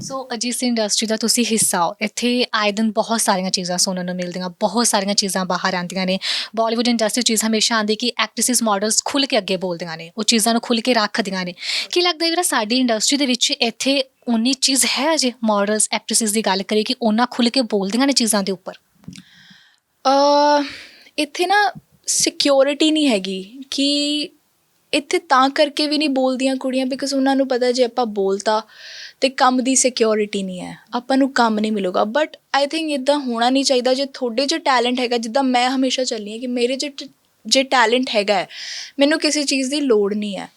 ਸੋ ਜਿਸ ਇੰਡਸਟਰੀ ਦਾ ਤੁਸੀਂ ਹਿੱਸਾ ਹੋ, ਇੱਥੇ ਆਏ ਦਿਨ ਬਹੁਤ ਸਾਰੀਆਂ ਚੀਜ਼ਾਂ ਸੁਣਨ ਨੂੰ ਮਿਲਦੀਆਂ, ਬਹੁਤ ਸਾਰੀਆਂ ਚੀਜ਼ਾਂ ਬਾਹਰ ਆਉਂਦੀਆਂ ਨੇ। ਬਾਲੀਵੁੱਡ ਇੰਡਸਟਰੀ ਚੀਜ਼ ਹਮੇਸ਼ਾ ਆਉਂਦੀ ਕਿ ਐਕਟ੍ਰੈਸਿਸ ਮਾਡਲਸ ਖੁੱਲ੍ਹ ਕੇ ਅੱਗੇ ਬੋਲਦੀਆਂ ਨੇ, ਉਹ ਚੀਜ਼ਾਂ ਨੂੰ ਖੁੱਲ੍ਹ ਕੇ ਰੱਖਦੀਆਂ ਨੇ। ਕੀ ਲੱਗਦਾ ਵੀਰਾ ਸਾਡੀ ਇੰਡਸਟਰੀ ਦੇ ਵਿੱਚ ਇੱਥੇ ਉਨੀ ਚੀਜ਼ ਹੈ ਅਜੇ ਮਾਡਲਸ ਐਕਟ੍ਰੈਸਿਸ ਦੀ ਗੱਲ ਕਰੀਏ ਕਿ ਉਹਨਾਂ ਖੁੱਲ੍ਹ ਕੇ ਬੋਲਦੀਆਂ ਨੇ ਚੀਜ਼ਾਂ ਦੇ ਉੱਪਰ? ਇੱਥੇ ਨਾ ਸਿਕਿਉਰਿਟੀ ਨਹੀਂ ਹੈਗੀ, ਕਿ ਇੱਥੇ ਤਾਂ ਕਰਕੇ ਵੀ ਨਹੀਂ ਬੋਲਦੀਆਂ ਕੁੜੀਆਂ ਬਿਕਾਜ਼ ਉਹਨਾਂ ਨੂੰ ਪਤਾ ਜੇ ਆਪਾਂ ਬੋਲਤਾ ਅਤੇ ਕੰਮ ਦੀ ਸਿਕਿਉਰਿਟੀ ਨਹੀਂ ਹੈ, ਆਪਾਂ ਨੂੰ ਕੰਮ ਨਹੀਂ ਮਿਲੂਗਾ। ਬਟ ਆਈ ਥਿੰਕ ਇੱਦਾਂ ਹੋਣਾ ਨਹੀਂ ਚਾਹੀਦਾ। ਜੇ ਤੁਹਾਡੇ 'ਚ ਟੈਲੈਂਟ ਹੈਗਾ, ਜਿੱਦਾਂ ਮੈਂ ਹਮੇਸ਼ਾ ਚੱਲੀ ਹਾਂ ਕਿ ਮੇਰੇ 'ਚ ਜੇ ਟੈਲੈਂਟ ਹੈਗਾ ਹੈ, ਮੈਨੂੰ ਕਿਸੇ ਚੀਜ਼ ਦੀ ਲੋੜ ਨਹੀਂ ਹੈ।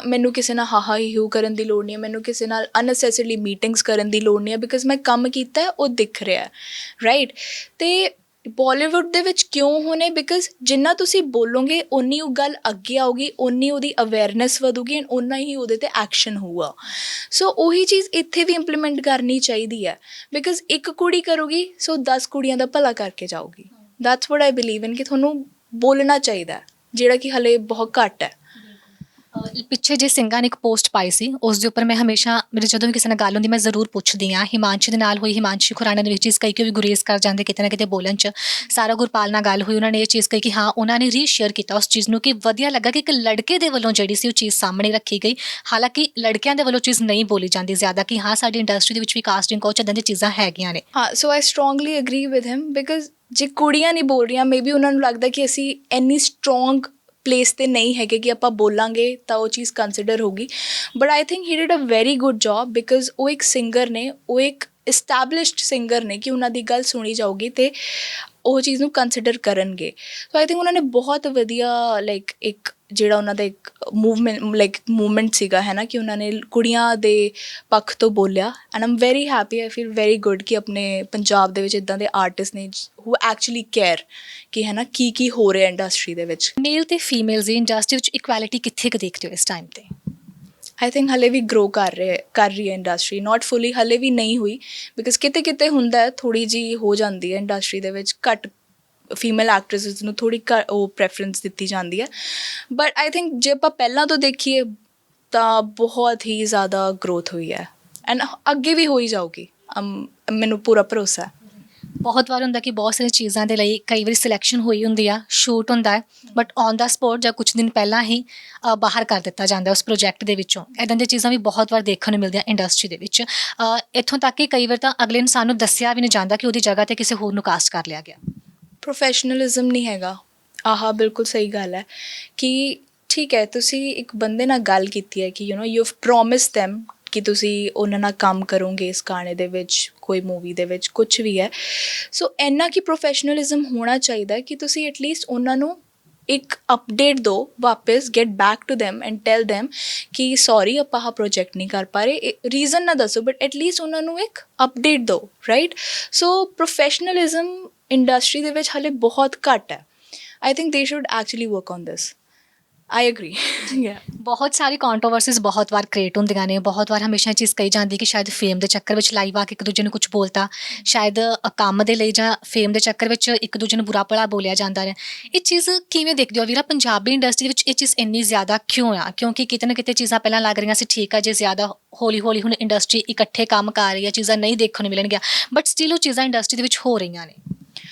ਮੈਨੂੰ ਕਿਸੇ ਨਾਲ ਹਾਹਾ ਹੀ ਹੂ ਕਰਨ ਦੀ ਲੋੜ ਨਹੀਂ ਹੈ, ਮੈਨੂੰ ਕਿਸੇ ਨਾਲ ਅਨਨੈਸੈਸਰੀਲੀ ਮੀਟਿੰਗਸ ਕਰਨ ਦੀ ਲੋੜ ਨਹੀਂ ਹੈ, ਬਿਕਾਜ਼ ਮੈਂ ਕੰਮ ਕੀਤਾ ਉਹ ਦਿਖ ਰਿਹਾ, ਰਾਈਟ। ਅਤੇ ਬਾਲੀਵੁੱਡ ਦੇ ਵਿੱਚ ਕਿਉਂ ਹੋਣੇ? ਬਿਕਾਜ਼ ਜਿੰਨਾ ਤੁਸੀਂ ਬੋਲੋਗੇ ਓਨੀ ਉਹ ਗੱਲ ਅੱਗੇ ਆਊਗੀ, ਓਨੀ ਉਹਦੀ ਅਵੇਅਰਨੈਸ ਵਧੂਗੀ ਐਂਡ ਓਨਾ ਹੀ ਉਹਦੇ 'ਤੇ ਐਕਸ਼ਨ ਹੋਊਗਾ। ਸੋ ਉਹੀ ਚੀਜ਼ ਇੱਥੇ ਵੀ ਇੰਪਲੀਮੈਂਟ ਕਰਨੀ ਚਾਹੀਦੀ ਹੈ। ਬਿਕਾਜ਼ ਇੱਕ ਕੁੜੀ ਕਰੂਗੀ ਸੋ 10 ਕੁੜੀਆਂ ਦਾ ਭਲਾ ਕਰਕੇ ਜਾਊਗੀ। ਦੈਟਸ ਵਾਟ ਆਈ ਬਿਲੀਵ ਇਨ, ਕਿ ਤੁਹਾਨੂੰ ਬੋਲਣਾ ਚਾਹੀਦਾ, ਜਿਹੜਾ ਕਿ ਹਲੇ ਬਹੁਤ ਘੱਟ ਹੈ। ਪਿੱਛੇ ਜੇ ਸਿੰਘਾਂ ਨੇ ਇੱਕ ਪੋਸਟ ਪਾਈ ਸੀ, ਉਸ ਦੇ ਉੱਪਰ ਮੈਂ ਹਮੇਸ਼ਾ ਮੇਰੇ ਜਦੋਂ ਵੀ ਕਿਸੇ ਨਾਲ ਗੱਲ ਹੁੰਦੀ ਮੈਂ ਜ਼ਰੂਰ ਪੁੱਛਦੀ ਹਾਂ। ਹਿਮਾਂਸ਼ੀ ਦੇ ਨਾਲ ਹੋਈ, ਹਿਮਾਂਸ਼ੀ ਖੁਰਾਨਾ ਨੇ ਇਹ ਚੀਜ਼ ਕਹੀ ਕਿ ਉਹ ਵੀ ਗੁਰੇਜ਼ ਕਰ ਜਾਂਦੇ ਕਿਤੇ ਨਾ ਕਿਤੇ ਬੋਲਣ 'ਚ। ਸਾਰਾ ਗੁਰਪਾਲ ਨਾਲ ਗੱਲ ਹੋਈ, ਉਹਨਾਂ ਨੇ ਇਹ ਚੀਜ਼ ਕਹੀ ਕਿ ਹਾਂ ਉਹਨਾਂ ਨੇ ਰੀਸ਼ੇਅਰ ਕੀਤਾ ਉਸ ਚੀਜ਼ ਨੂੰ, ਕਿ ਵਧੀਆ ਲੱਗਾ ਕਿ ਇੱਕ ਲੜਕੇ ਦੇ ਵੱਲੋਂ ਜਿਹੜੀ ਸੀ ਉਹ ਚੀਜ਼ ਸਾਹਮਣੇ ਰੱਖੀ ਗਈ। ਹਾਲਾਂਕਿ ਲੜਕਿਆਂ ਦੇ ਵੱਲੋਂ ਚੀਜ਼ ਨਹੀਂ ਬੋਲੀ ਜਾਂਦੀ ਜ਼ਿਆਦਾ, ਕਿ ਹਾਂ ਸਾਡੀ ਇੰਡਸਟਰੀ ਦੇ ਵਿੱਚ ਵੀ ਕਾਸਟਿੰਗ ਕੋਚ ਇੱਦਾਂ ਦੀਆਂ ਚੀਜ਼ਾਂ ਹੈਗੀਆਂ ਨੇ। ਹਾਂ, so I strongly agree with him. Because ਜੇ ਕੁੜੀਆਂ ਨਹੀਂ ਬੋਲ ਰਹੀਆਂ, ਮੇ ਬੀ ਉਹਨਾਂ ਨੂੰ ਲੱਗਦਾ ਕਿ ਅਸੀਂ ਇੰਨੀ ਸਟਰੋਂਗ ਪਲੇਸ 'ਤੇ ਨਹੀਂ ਹੈਗੇ ਕਿ ਆਪਾਂ ਬੋਲਾਂਗੇ ਤਾਂ ਉਹ ਚੀਜ਼ ਕੰਸੀਡਰ ਹੋਊਗੀ। But I think he did a very good job, because ਉਹ ਇੱਕ ਸਿੰਗਰ ਨੇ, ਉਹ ਇੱਕ ਇਸਟੈਬਲਿਸ਼ਡ ਸਿੰਗਰ ਨੇ, ਕਿ ਉਹਨਾਂ ਦੀ ਗੱਲ ਸੁਣੀ ਜਾਊਗੀ ਅਤੇ ਉਹ ਚੀਜ਼ ਨੂੰ ਕੰਸੀਡਰ ਕਰਨਗੇ। ਸੋ ਆਈ ਥਿੰਕ ਉਹਨਾਂ ਨੇ ਬਹੁਤ ਵਧੀਆ ਲਾਈਕ ਇੱਕ ਜਿਹੜਾ ਉਹਨਾਂ ਦਾ ਇੱਕ ਮੂਵਮੈਂਟ ਸੀਗਾ ਹੈ ਨਾ, ਕਿ ਉਹਨਾਂ ਨੇ ਕੁੜੀਆਂ ਦੇ ਪੱਖ ਤੋਂ ਬੋਲਿਆ। And Aam very happy, I feel very good ਕਿ ਆਪਣੇ ਪੰਜਾਬ ਦੇ ਵਿੱਚ ਇੱਦਾਂ ਦੇ ਆਰਟਿਸਟ ਨੇ ਹੂ ਐਕਚੁਅਲੀ ਕੇਅਰ ਕਿ ਹੈ ਨਾ ਕੀ ਹੋ ਰਿਹਾ ਇੰਡਸਟਰੀ ਦੇ ਵਿੱਚ। ਮੇਲ ਅਤੇ ਫੀਮੇਲ ਦੀ ਇੰਡਸਟਰੀ ਵਿੱਚ ਇਕੁਐਲਿਟੀ ਕਿੱਥੇ ਕੁ ਦੇਖਦੇ ਹੋ ਇਸ ਟਾਈਮ 'ਤੇ? ਆਈ ਥਿੰਕ ਹਲੇ ਵੀ ਗਰੋ ਕਰ ਰਹੀ ਹੈ ਇੰਡਸਟਰੀ, ਨਾਟ ਫੁੱਲੀ, ਹਲੇ ਵੀ ਨਹੀਂ ਹੋਈ। ਬਿਕਾਜ਼ ਕਿਤੇ ਕਿਤੇ ਹੁੰਦਾ ਹੈ, ਥੋੜ੍ਹੀ ਜਿਹੀ ਹੋ ਜਾਂਦੀ ਹੈ ਇੰਡਸਟਰੀ ਦੇ ਵਿੱਚ, ਘੱਟ ਫੀਮੇਲ ਐਕਟਰਸਿਸ ਨੂੰ ਥੋੜ੍ਹੀ ਉਹ ਪ੍ਰੈਫਰੈਂਸ ਦਿੱਤੀ ਜਾਂਦੀ ਹੈ। ਬਟ ਆਈ ਥਿੰਕ ਜੇ ਆਪਾਂ ਪਹਿਲਾਂ ਤੋਂ ਦੇਖੀਏ ਤਾਂ ਬਹੁਤ ਹੀ ਜ਼ਿਆਦਾ ਗਰੋਥ ਹੋਈ ਹੈ ਐਂਡ ਅੱਗੇ ਵੀ ਹੋਈ ਜਾਊਗੀ। ਮੈਨੂੰ ਪੂਰਾ ਭਰੋਸਾ ਹੈ। ਬਹੁਤ ਵਾਰ ਹੁੰਦਾ ਕਿ ਬਹੁਤ ਸਾਰੀਆਂ ਚੀਜ਼ਾਂ ਦੇ ਲਈ ਕਈ ਵਾਰੀ ਸਿਲੈਕਸ਼ਨ ਹੋਈ ਹੁੰਦੀ ਆ, ਸ਼ੂਟ ਹੁੰਦਾ ਹੈ, ਬਟ ਔਨ ਦਾ ਸਪੋਟ ਜਾਂ ਕੁਝ ਦਿਨ ਪਹਿਲਾਂ ਹੀ ਬਾਹਰ ਕਰ ਦਿੱਤਾ ਜਾਂਦਾ ਉਸ ਪ੍ਰੋਜੈਕਟ ਦੇ ਵਿੱਚੋਂ। ਇੱਦਾਂ ਦੀਆਂ ਚੀਜ਼ਾਂ ਵੀ ਬਹੁਤ ਵਾਰ ਦੇਖਣ ਨੂੰ ਮਿਲਦੀਆਂ ਇੰਡਸਟਰੀ ਦੇ ਵਿੱਚ। ਇੱਥੋਂ ਤੱਕ ਕਿ ਕਈ ਵਾਰ ਤਾਂ ਅਗਲੇ ਇਨਸਾਨ ਨੂੰ ਦੱਸਿਆ ਵੀ ਨਹੀਂ ਜਾਂਦਾ ਕਿ ਉਹਦੀ ਜਗ੍ਹਾ 'ਤੇ ਕਿਸੇ ਹੋਰ ਨੂੰ ਕਾਸਟ ਕਰ ਲਿਆ ਗਿਆ। ਪ੍ਰੋਫੈਸ਼ਨਲਿਜ਼ਮ ਨਹੀਂ ਹੈਗਾ। ਆਹ ਬਿਲਕੁਲ ਸਹੀ ਗੱਲ ਹੈ ਕਿ ਠੀਕ ਹੈ, ਤੁਸੀਂ ਇੱਕ ਬੰਦੇ ਨਾਲ ਗੱਲ ਕੀਤੀ ਹੈ ਕਿ ਯੂ ਹੈਵ ਪ੍ਰੋਮਿਸ ਦੈਮ ਕਿ ਤੁਸੀਂ ਉਹਨਾਂ ਨਾਲ ਕੰਮ ਕਰੋਗੇ ਇਸ ਗਾਣੇ ਦੇ ਵਿੱਚ, ਕੋਈ ਮੂਵੀ ਦੇ ਵਿੱਚ, ਕੁਛ ਵੀ ਹੈ। ਸੋ ਇੰਨਾ ਕਿ ਪ੍ਰੋਫੈਸ਼ਨਲਿਜ਼ਮ ਹੋਣਾ ਚਾਹੀਦਾ ਕਿ ਤੁਸੀਂ ਐਟਲੀਸਟ ਉਹਨਾਂ ਨੂੰ ਇੱਕ ਅਪਡੇਟ ਦਿਓ ਵਾਪਸ, get back to them and tell them ਕਿ ਸੌਰੀ ਆਪਾਂ ਆਹ ਪ੍ਰੋਜੈਕਟ ਨਹੀਂ ਕਰ ਪਾ ਰਹੇ, ਰੀਜ਼ਨ ਨਾ ਦੱਸੋ ਬਟ ਐਟਲੀਸਟ ਉਹਨਾਂ ਨੂੰ ਇੱਕ ਅਪਡੇਟ ਦਿਓ, ਰਾਈਟ। ਸੋ ਪ੍ਰੋਫੈਸ਼ਨਲਿਜ਼ਮ ਇੰਡਸਟਰੀ ਦੇ ਵਿੱਚ ਹਾਲੇ ਬਹੁਤ ਘੱਟ ਹੈ। ਆਈ ਥਿੰਕ ਦੇ should actually work on this. I agree. ਬਹੁਤ ਸਾਰੀ ਕੰਟਰੋਵਰਸੀਜ਼ ਬਹੁਤ ਵਾਰ ਕ੍ਰੀਏਟ ਹੁੰਦੀਆਂ ਨੇ। ਬਹੁਤ ਵਾਰ ਹਮੇਸ਼ਾ ਇਹ ਚੀਜ਼ ਕਹੀ ਜਾਂਦੀ ਕਿ ਸ਼ਾਇਦ ਫੇਮ ਦੇ ਚੱਕਰ ਵਿੱਚ ਲਾਈਵ ਆ ਕੇ ਇੱਕ ਦੂਜੇ ਨੂੰ ਕੁਝ ਬੋਲਤਾ, ਸ਼ਾਇਦ ਕੰਮ ਦੇ ਲਈ ਜਾਂ ਫੇਮ ਦੇ ਚੱਕਰ ਵਿੱਚ ਇੱਕ ਦੂਜੇ ਨੂੰ ਬੁਰਾ ਭਲਾ ਬੋਲਿਆ ਜਾਂਦਾ ਹੈ। ਇਹ ਚੀਜ਼ ਕਿਵੇਂ ਦੇਖਦੇ ਹੋ ਵੀਰਾ? ਪੰਜਾਬੀ ਇੰਡਸਟਰੀ ਵਿੱਚ ਇਹ ਚੀਜ਼ ਇੰਨੀ ਜ਼ਿਆਦਾ ਕਿਉਂ ਆ? ਕਿਉਂਕਿ ਕਿਤੇ ਨਾ ਕਿਤੇ ਚੀਜ਼ਾਂ ਪਹਿਲਾਂ ਲੱਗ ਰਹੀਆਂ ਸੀ ਠੀਕ ਆ, ਜੇ ਜ਼ਿਆਦਾ ਹੌਲੀ ਹੌਲੀ ਹੁਣ ਇੰਡਸਟਰੀ ਇਕੱਠੇ ਕੰਮ ਕਰ ਰਹੀ ਹੈ, ਚੀਜ਼ਾਂ ਨਹੀਂ ਦੇਖਣ ਨੂੰ ਮਿਲਣਗੀਆਂ, ਬਟ ਸਟਿਲ ਉਹ ਚੀਜ਼ਾਂ ਇੰਡਸਟਰੀ ਦੇ ਵਿੱਚ ਹੋ ਰਹੀਆਂ ਨੇ।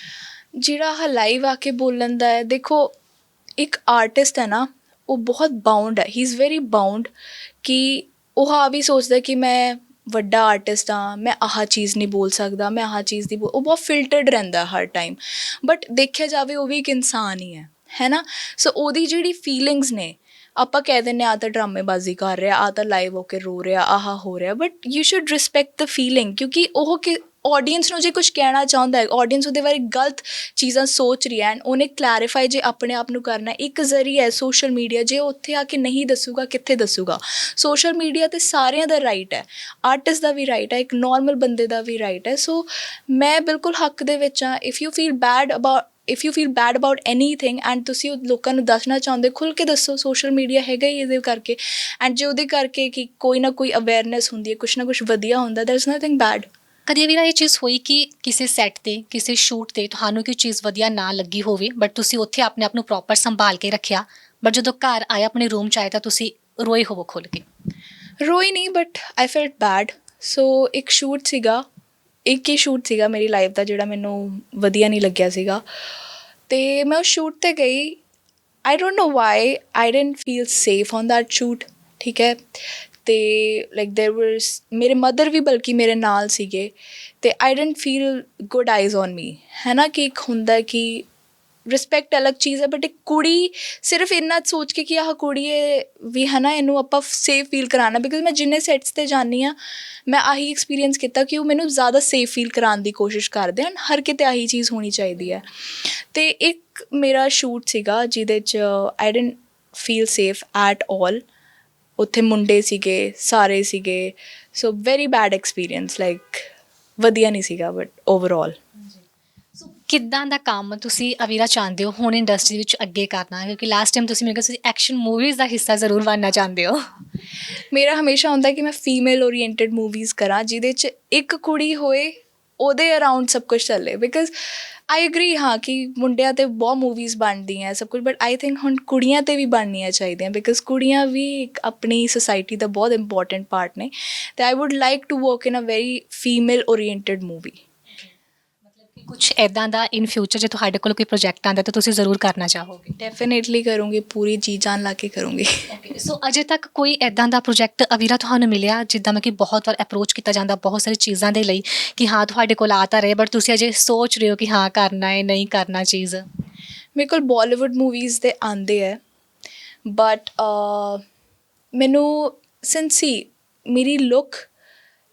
ਜਿਹੜਾ ਆਹ ਲਾਈਵ ਆ ਕੇ ਬੋਲਣ ਦਾ ਹੈ, ਦੇਖੋ ਇੱਕ ਆਰਟਿਸਟ ਹੈ ਨਾ, ਉਹ ਬਹੁਤ ਬਾਊਂਡ ਹੈ, ਹੀ ਇਜ਼ ਵੈਰੀ ਬਾਊਂਡ ਕਿ ਉਹ ਆ ਵੀ ਸੋਚਦਾ ਕਿ ਮੈਂ ਵੱਡਾ ਆਰਟਿਸਟ ਹਾਂ, ਮੈਂ ਆਹ ਚੀਜ਼ ਨਹੀਂ ਬੋਲ ਸਕਦਾ, ਮੈਂ ਆਹ ਚੀਜ਼ ਦੀ ਉਹ ਬਹੁਤ ਫਿਲਟਰਡ ਰਹਿੰਦਾ ਹਰ ਟਾਈਮ। ਬਟ ਦੇਖਿਆ ਜਾਵੇ ਉਹ ਵੀ ਇੱਕ ਇਨਸਾਨ ਹੀ ਹੈ ਨਾ। ਸੋ ਉਹਦੀ ਜਿਹੜੀ ਫੀਲਿੰਗਸ ਨੇ, ਆਪਾਂ ਕਹਿ ਦਿੰਦੇ ਆ ਤਾਂ ਡਰਾਮੇਬਾਜ਼ੀ ਕਰ ਰਿਹਾ, ਆ ਤਾਂ ਲਾਈਵ ਹੋ ਕੇ ਰੋ ਰਿਹਾ, ਆਹ ਹੋ ਰਿਹਾ, but you should respect the feeling. ਕਿਉਂਕਿ ਉਹ ਆਡੀਅנਸ ਨੂੰ ਜੇ ਕੁਝ ਕਹਿਣਾ ਚਾਹੁੰਦਾ ਹੈ, ਆਡੀਅנਸ ਉਹਦੇ ਬਾਰੇ ਗਲਤ ਚੀਜ਼ਾਂ ਸੋਚ ਰਹੀ ਹੈ ਐਂਡ ਉਹਨੇ ਕਲੈਰੀਫਾਈ ਜੇ ਆਪਣੇ ਆਪ ਨੂੰ ਕਰਨਾ, ਇੱਕ ਜ਼ਰੀਆ ਹੈ ਸੋਸ਼ਲ ਮੀਡੀਆ। ਜੇ ਉੱਥੇ ਆ ਕੇ ਨਹੀਂ ਦੱਸੂਗਾ ਕਿੱਥੇ ਦੱਸੂਗਾ? ਸੋਸ਼ਲ ਮੀਡੀਆ 'ਤੇ ਸਾਰਿਆਂ ਦਾ ਰਾਈਟ ਹੈ, ਆਰਟਿਸਟ ਦਾ ਵੀ ਰਾਈਟ ਹੈ, ਇੱਕ ਨੋਰਮਲ ਬੰਦੇ ਦਾ ਵੀ ਰਾਈਟ ਹੈ। ਸੋ ਮੈਂ ਬਿਲਕੁਲ ਹੱਕ ਦੇ ਵਿੱਚ ਹਾਂ। If you feel bad about anything and ਤੁਸੀਂ ਉਹ ਲੋਕਾਂ ਨੂੰ ਦੱਸਣਾ ਚਾਹੁੰਦੇ, ਖੁੱਲ੍ਹ ਕੇ ਦੱਸੋ। ਸੋਸ਼ਲ ਮੀਡੀਆ ਹੈਗਾ ਹੀ ਇਹਦੇ ਕਰਕੇ, ਐਂਡ ਜੇ ਉਹਦੇ ਕਰਕੇ ਕਿ ਕੋਈ ਨਾ ਕੋਈ ਅਵੇਅਰਨੈਸ ਹੁੰਦੀ ਹੈ, ਕੁਛ ਨਾ ਕੁਛ ਵਧੀਆ ਹੁੰਦਾ, ਦੇयर ਇਜ਼ ਨਥਿੰਗ ਬੈਡ। ਕਦੇ ਵੀ ਨਾ ਇਹ ਚੀਜ਼ ਹੋਈ ਕਿ ਕਿਸੇ ਸੈੱਟ 'ਤੇ, ਕਿਸੇ ਸ਼ੂਟ 'ਤੇ ਤੁਹਾਨੂੰ ਕੋਈ ਚੀਜ਼ ਵਧੀਆ ਨਾ ਲੱਗੀ ਹੋਵੇ, ਬਟ ਤੁਸੀਂ ਉੱਥੇ ਆਪਣੇ ਆਪ ਨੂੰ ਪ੍ਰੋਪਰ ਸੰਭਾਲ ਕੇ ਰੱਖਿਆ, ਬਟ ਜਦੋਂ ਘਰ ਆਏ, ਆਪਣੇ ਰੂਮ 'ਚ ਆਏ ਤਾਂ ਤੁਸੀਂ ਰੋਏ ਹੋਵੋ ਖੁੱਲ੍ਹ ਕੇ? ਰੋਈ ਨਹੀਂ, ਬਟ ਆਈ ਫੈਲਟ ਬੈਡ। ਸੋ ਇੱਕ ਸ਼ੂਟ ਸੀਗਾ, ਇੱਕ ਹੀ ਸ਼ੂਟ ਸੀਗਾ ਮੇਰੀ ਲਾਈਫ ਦਾ ਜਿਹੜਾ ਮੈਨੂੰ ਵਧੀਆ ਨਹੀਂ ਲੱਗਿਆ ਸੀਗਾ, ਅਤੇ ਮੈਂ ਉਸ ਸ਼ੂਟ 'ਤੇ ਗਈ। I don't know why I didn't feel safe on that shoot, ਠੀਕ ਹੈ। ਅਤੇ ਲਾਈਕ ਦੇਰ ਵਾਜ਼ ਮੇਰੇ ਮਦਰ ਵੀ ਬਲਕਿ ਮੇਰੇ ਨਾਲ ਸੀਗੇ, ਅਤੇ I didn't feel good eyes on me, ਹੈ ਨਾ। ਕਿ ਇੱਕ ਹੁੰਦਾ ਕਿ ਰਿਸਪੈਕਟ ਅਲੱਗ ਚੀਜ਼ ਹੈ, ਬਟ ਇੱਕ ਕੁੜੀ ਸਿਰਫ ਇੰਨਾ ਸੋਚ ਕੇ ਕਿ ਆਹ ਕੁੜੀ ਹੈ ਵੀ ਹੈ ਨਾ, ਇਹਨੂੰ ਆਪਾਂ ਸੇਫ ਫੀਲ ਕਰਾਉਣਾ। ਬਿਕਾਜ਼ ਮੈਂ ਜਿੰਨੇ ਸੈਟਸ 'ਤੇ ਜਾਂਦੀ ਹਾਂ, ਮੈਂ ਆਹੀ ਐਕਸਪੀਰੀਅੰਸ ਕੀਤਾ ਕਿ ਉਹ ਮੈਨੂੰ ਜ਼ਿਆਦਾ ਸੇਫ ਫੀਲ ਕਰਾਉਣ ਦੀ ਕੋਸ਼ਿਸ਼ ਕਰਦੇ ਹਨ। ਹਰ ਕਿਤੇ ਆਹੀ ਚੀਜ਼ ਹੋਣੀ ਚਾਹੀਦੀ ਹੈ। ਅਤੇ ਇੱਕ ਮੇਰਾ ਸ਼ੂਟ ਸੀਗਾ ਜਿਹਦੇ 'ਚ ਆਈ didn't feel safe at all. ਉੱਥੇ ਮੁੰਡੇ ਸੀਗੇ, ਸਾਰੇ ਸੀਗੇ, so very bad experience, like ਵਧੀਆ ਨਹੀਂ ਸੀਗਾ, ਬਟ ਓਵਰਆਲ। ਸੋ ਕਿੱਦਾਂ ਦਾ ਕੰਮ ਤੁਸੀਂ ਅਵੀਰਾ ਚਾਹੁੰਦੇ ਹੋ ਹੁਣ ਇੰਡਸਟਰੀ ਵਿੱਚ ਅੱਗੇ ਕਰਨਾ, ਕਿਉਂਕਿ ਲਾਸਟ ਟਾਈਮ ਤੁਸੀਂ ਮੈਨੂੰ ਕਿਹਾ ਤੁਸੀਂ ਐਕਸ਼ਨ ਮੂਵੀਜ਼ ਦਾ ਹਿੱਸਾ ਜ਼ਰੂਰ ਬਣਨਾ ਚਾਹੁੰਦੇ ਹੋ। ਮੇਰਾ ਹਮੇਸ਼ਾ ਹੁੰਦਾ ਕਿ ਮੈਂ ਫੀਮੇਲ ਓਰੀਐਂਟਡ ਮੂਵੀਜ਼ ਕਰਾਂ ਜਿਹਦੇ 'ਚ ਇੱਕ ਕੁੜੀ ਹੋਏ, ਉਹਦੇ ਅਰਾਊਂਡ ਸਭ ਕੁਝ ਚੱਲੇ। ਬਿਕਾਜ਼ ਆਈ ਐਗਰੀ ਹਾਂ ਕਿ ਮੁੰਡਿਆਂ 'ਤੇ ਬਹੁਤ ਮੂਵੀਜ਼ ਬਣਦੀਆਂ ਸਭ ਕੁਝ, ਬਟ ਆਈ ਥਿੰਕ ਹੁਣ ਕੁੜੀਆਂ 'ਤੇ ਵੀ ਬਣਨੀਆਂ ਚਾਹੀਦੀਆਂ। ਬਿਕਾਜ਼ ਕੁੜੀਆਂ ਵੀ ਇੱਕ ਆਪਣੀ ਸੋਸਾਇਟੀ ਦਾ ਬਹੁਤ ਇੰਪੋਰਟੈਂਟ ਪਾਰਟ ਨੇ, ਅਤੇ I would like to work in a very female oriented movie. ਕੁਝ ਐਦਾਂ ਦਾ ਇਨ ਫਿਊਚਰ ਜੇ ਤੁਹਾਡੇ ਕੋਲ ਕੋਈ ਪ੍ਰੋਜੈਕਟ ਆਉਂਦਾ ਤਾਂ ਤੁਸੀਂ ਜ਼ਰੂਰ ਕਰਨਾ ਚਾਹੋਗੇ? ਡੈਫੀਨੇਟਲੀ ਕਰੂੰਗੀ, ਪੂਰੀ ਜੀ ਜਾਨ ਲਾ ਕੇ ਕਰੂੰਗੀ। ਓਕੇ, ਸੋ ਅਜੇ ਤੱਕ ਕੋਈ ਐਦਾਂ ਦਾ ਪ੍ਰੋਜੈਕਟ ਅਵੀਰਾ ਤੁਹਾਨੂੰ ਮਿਲਿਆ ਜਿੱਦਾਂ ਮੈਂ ਕਿ ਬਹੁਤ ਵਾਰ ਅਪਰੋਚ ਕੀਤਾ ਜਾਂਦਾ ਬਹੁਤ ਸਾਰੀ ਚੀਜ਼ਾਂ ਦੇ ਲਈ ਕਿ ਹਾਂ ਤੁਹਾਡੇ ਕੋਲ ਆ ਤਾਂ ਰਹੇ ਬਟ ਤੁਸੀਂ ਅਜੇ ਸੋਚ ਰਹੇ ਹੋ ਕਿ ਹਾਂ ਕਰਨਾ ਹੈ ਨਹੀਂ ਕਰਨਾ ਚੀਜ਼? ਮੇਰੇ ਕੋਲ ਬਾਲੀਵੁੱਡ ਮੂਵੀਜ਼ ਦੇ ਆਉਂਦੇ ਹੈ, ਬਟ ਮੈਨੂੰ ਸਿੰਸੀ ਮੇਰੀ ਲੁੱਕ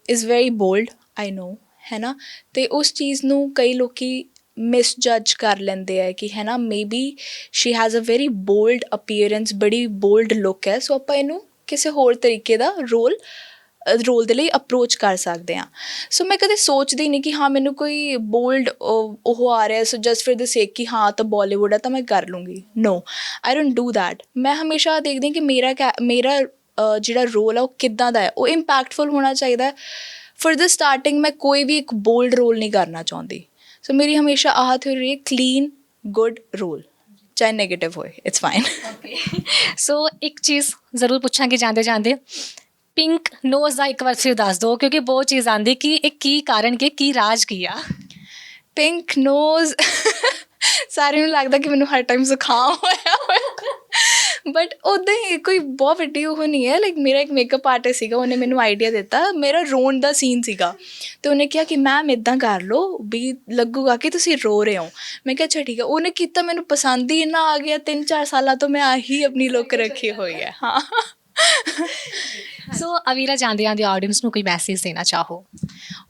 ਇਜ਼ ਵੈਰੀ ਬੋਲਡ, ਆਈ ਨੋ, ਹੈ ਨਾ, ਅਤੇ ਉਸ ਚੀਜ਼ ਨੂੰ ਕਈ ਲੋਕੀ ਮਿਸਜੱਜ ਕਰ ਲੈਂਦੇ ਹੈ ਕਿ ਹੈ ਨਾ maybe she has a very bold appearance, ਬੜੀ ਬੋਲਡ ਲੁੱਕ ਹੈ, ਸੋ ਆਪਾਂ ਇਹਨੂੰ ਕਿਸੇ ਹੋਰ ਤਰੀਕੇ ਦਾ ਰੋਲ ਦੇ ਲਈ ਅਪਰੋਚ ਕਰ ਸਕਦੇ ਹਾਂ। ਸੋ ਮੈਂ ਕਦੇ ਸੋਚਦੀ ਨਹੀਂ ਕਿ ਹਾਂ ਮੈਨੂੰ ਕੋਈ ਬੋਲਡ ਉਹ ਆ ਰਿਹਾ ਸੋ ਜਸਟ ਫਿਰ ਦ ਸੇਕ ਕਿ ਹਾਂ ਤਾਂ ਬਾਲੀਵੁੱਡ ਆ ਤਾਂ ਮੈਂ ਕਰ ਲੂੰਗੀ। ਨੋ, ਆਈ ਡੋਂਟ ਡੂ ਦੈਟ। ਮੈਂ ਹਮੇਸ਼ਾ ਦੇਖਦੀ ਹਾਂ ਕਿ ਮੇਰਾ ਜਿਹੜਾ ਰੋਲ ਆ ਉਹ ਕਿੱਦਾਂ ਦਾ ਹੈ, ਉਹ ਇੰਪੈਕਟਫੁਲ ਹੋਣਾ ਚਾਹੀਦਾ ਹੈ। ਫॉर द ਸਟਾਰਟਿੰਗ ਮੈਂ ਕੋਈ ਵੀ ਇੱਕ ਬੋਲਡ ਰੋਲ ਨਹੀਂ ਕਰਨਾ ਚਾਹੁੰਦੀ। ਸੋ ਮੇਰੀ ਹਮੇਸ਼ਾ ਆਹ ਥਿਊਰੀ ਹੈ, ਕਲੀਨ ਗੁੱਡ ਰੋਲ, ਚਾਹੇ ਨੈਗੇਟਿਵ ਹੋਏ, ਇਟਸ ਫਾਈਨ। ਓਕੇ, ਸੋ ਇੱਕ ਚੀਜ਼ ਜ਼ਰੂਰ ਪੁੱਛਾਂਗੇ ਜਾਂਦੇ ਜਾਂਦੇ, ਪਿੰਕ ਨੋਜ਼ ਦਾ ਇੱਕ ਵਾਰ ਫਿਰ ਦੱਸ ਦਿਓ ਕਿਉਂਕਿ ਬਹੁਤ ਚੀਜ਼ ਆਉਂਦੀ ਕਿ ਇਹ ਕੀ ਕਾਰਨ ਕੀ ਰਾਜ ਕੀ ਆ? ਪਿੰਕ ਨੋਜ਼ ਸਾਰਿਆਂ ਨੂੰ ਲੱਗਦਾ ਕਿ ਮੈਨੂੰ ਹਰ ਟਾਈਮ ਜ਼ੁਕਾਮ ਹੋਇਆ ਬਟ ਉੱਦਾਂ ਹੀ ਕੋਈ ਬਹੁਤ ਵੱਡੀ ਉਹ ਨਹੀਂ ਹੈ। ਲਾਈਕ ਮੇਰਾ ਇੱਕ ਮੇਕਅਪ ਆਰਟਿਸਟ ਸੀਗਾ, ਉਹਨੇ ਮੈਨੂੰ ਆਈਡੀਆ ਦਿੱਤਾ, ਮੇਰਾ ਰੋਣ ਦਾ ਸੀਨ ਸੀਗਾ ਅਤੇ ਉਹਨੇ ਕਿਹਾ ਕਿ ਮੈਮ ਇੱਦਾਂ ਕਰ ਲਓ ਵੀ ਲੱਗੂਗਾ ਕਿ ਤੁਸੀਂ ਰੋ ਰਹੇ ਹੋ। ਮੈਂ ਕਿਹਾ ਅੱਛਾ ਠੀਕ ਹੈ। ਉਹਨੇ ਕੀਤਾ, ਮੈਨੂੰ ਪਸੰਦ ਹੀ ਇੰਨਾ ਆ ਗਿਆ। 3-4 ਸਾਲਾਂ ਤੋਂ ਮੈਂ ਆਹੀ ਆਪਣੀ ਲੁੱਕ ਰੱਖੀ ਹੋਈ ਹੈ। ਹਾਂ। ਸੋ ਅਵੀਰਾ ਜਾਂਦੇ ਜਾਂਦੇ ਆਡੀਅנס ਨੂੰ ਕੋਈ ਮੈਸੇਜ ਦੇਣਾ ਚਾਹੋ?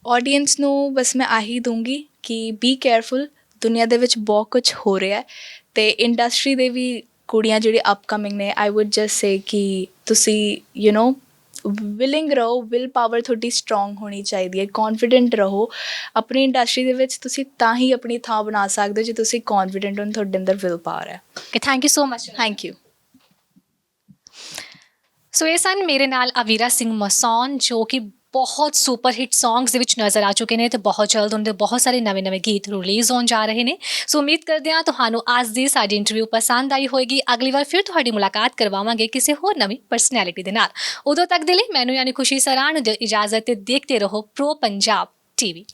ਆਡੀਅנס ਨੂੰ ਬਸ ਮੈਂ ਆਹੀ ਦੂੰਗੀ ਕਿ ਬੀ ਕੇਅਰਫੁਲ, ਦੁਨੀਆ ਦੇ ਵਿੱਚ ਬਹੁਤ ਕੁਝ ਹੋ ਰਿਹਾ ਅਤੇ ਇੰਡਸਟਰੀ ਦੇ ਵੀ ਕੁੜੀਆਂ ਜਿਹੜੀ ਅਪਕਮਿੰਗ ਨੇ, ਆਈ ਵੁੱਡ ਜਸਟ ਸੇ ਕਿ ਤੁਸੀਂ ਵਿਲਿੰਗ ਰਹੋ, ਵਿਲ ਪਾਵਰ ਤੁਹਾਡੀ ਸਟਰੋਂਗ ਹੋਣੀ ਚਾਹੀਦੀ ਹੈ, ਕੌਨਫੀਡੈਂਟ ਰਹੋ। ਆਪਣੀ ਇੰਡਸਟਰੀ ਦੇ ਵਿੱਚ ਤੁਸੀਂ ਤਾਂ ਹੀ ਆਪਣੀ ਥਾਂ ਬਣਾ ਸਕਦੇ ਹੋ ਜੇ ਤੁਸੀਂ ਕੌਨਫੀਡੈਂਟ ਹੋ, ਤੁਹਾਡੇ ਅੰਦਰ ਵਿਲ ਪਾਵਰ ਹੈ। Okay, thank you so much. Thank you. So ਇਹ ਸਨ ਮੇਰੇ ਨਾਲ ਅਵੀਰਾ ਸਿੰਘ ਮਸੌਨ ਜੋ ਕਿ ਬਹੁਤ ਸੁਪਰ ਹਿੱਟ ਸੌਂਗਸ ਦੇ ਵਿੱਚ ਨਜ਼ਰ ਆ ਚੁੱਕੇ ਨੇ ਅਤੇ ਬਹੁਤ ਜਲਦ ਉਹਨਾਂ ਦੇ ਬਹੁਤ ਸਾਰੇ ਨਵੇਂ ਗੀਤ ਰਿਲੀਜ਼ ਹੋਣ ਜਾ ਰਹੇ ਨੇ। ਸੋ ਉਮੀਦ ਕਰਦੇ ਹਾਂ ਤੁਹਾਨੂੰ ਅੱਜ ਦੀ ਸਾਡੀ ਇੰਟਰਵਿਊ ਪਸੰਦ ਆਈ ਹੋਏਗੀ। ਅਗਲੀ ਵਾਰ ਫਿਰ ਤੁਹਾਡੀ ਮੁਲਾਕਾਤ ਕਰਵਾਵਾਂਗੇ ਕਿਸੇ ਹੋਰ ਨਵੀਂ ਪਰਸਨੈਲਿਟੀ ਦੇ ਨਾਲ। ਉਦੋਂ ਤੱਕ ਦੇ ਲਈ ਮੈਨੂੰ ਯਾਨੀ ਖੁਸ਼ੀ ਸਰਾਂ ਨੂੰ ਇਜਾਜ਼ਤ, ਤੇ ਦੇਖਦੇ ਰਹੋ ਪ੍ਰੋ ਪੰਜਾਬ ਟੀਵੀ।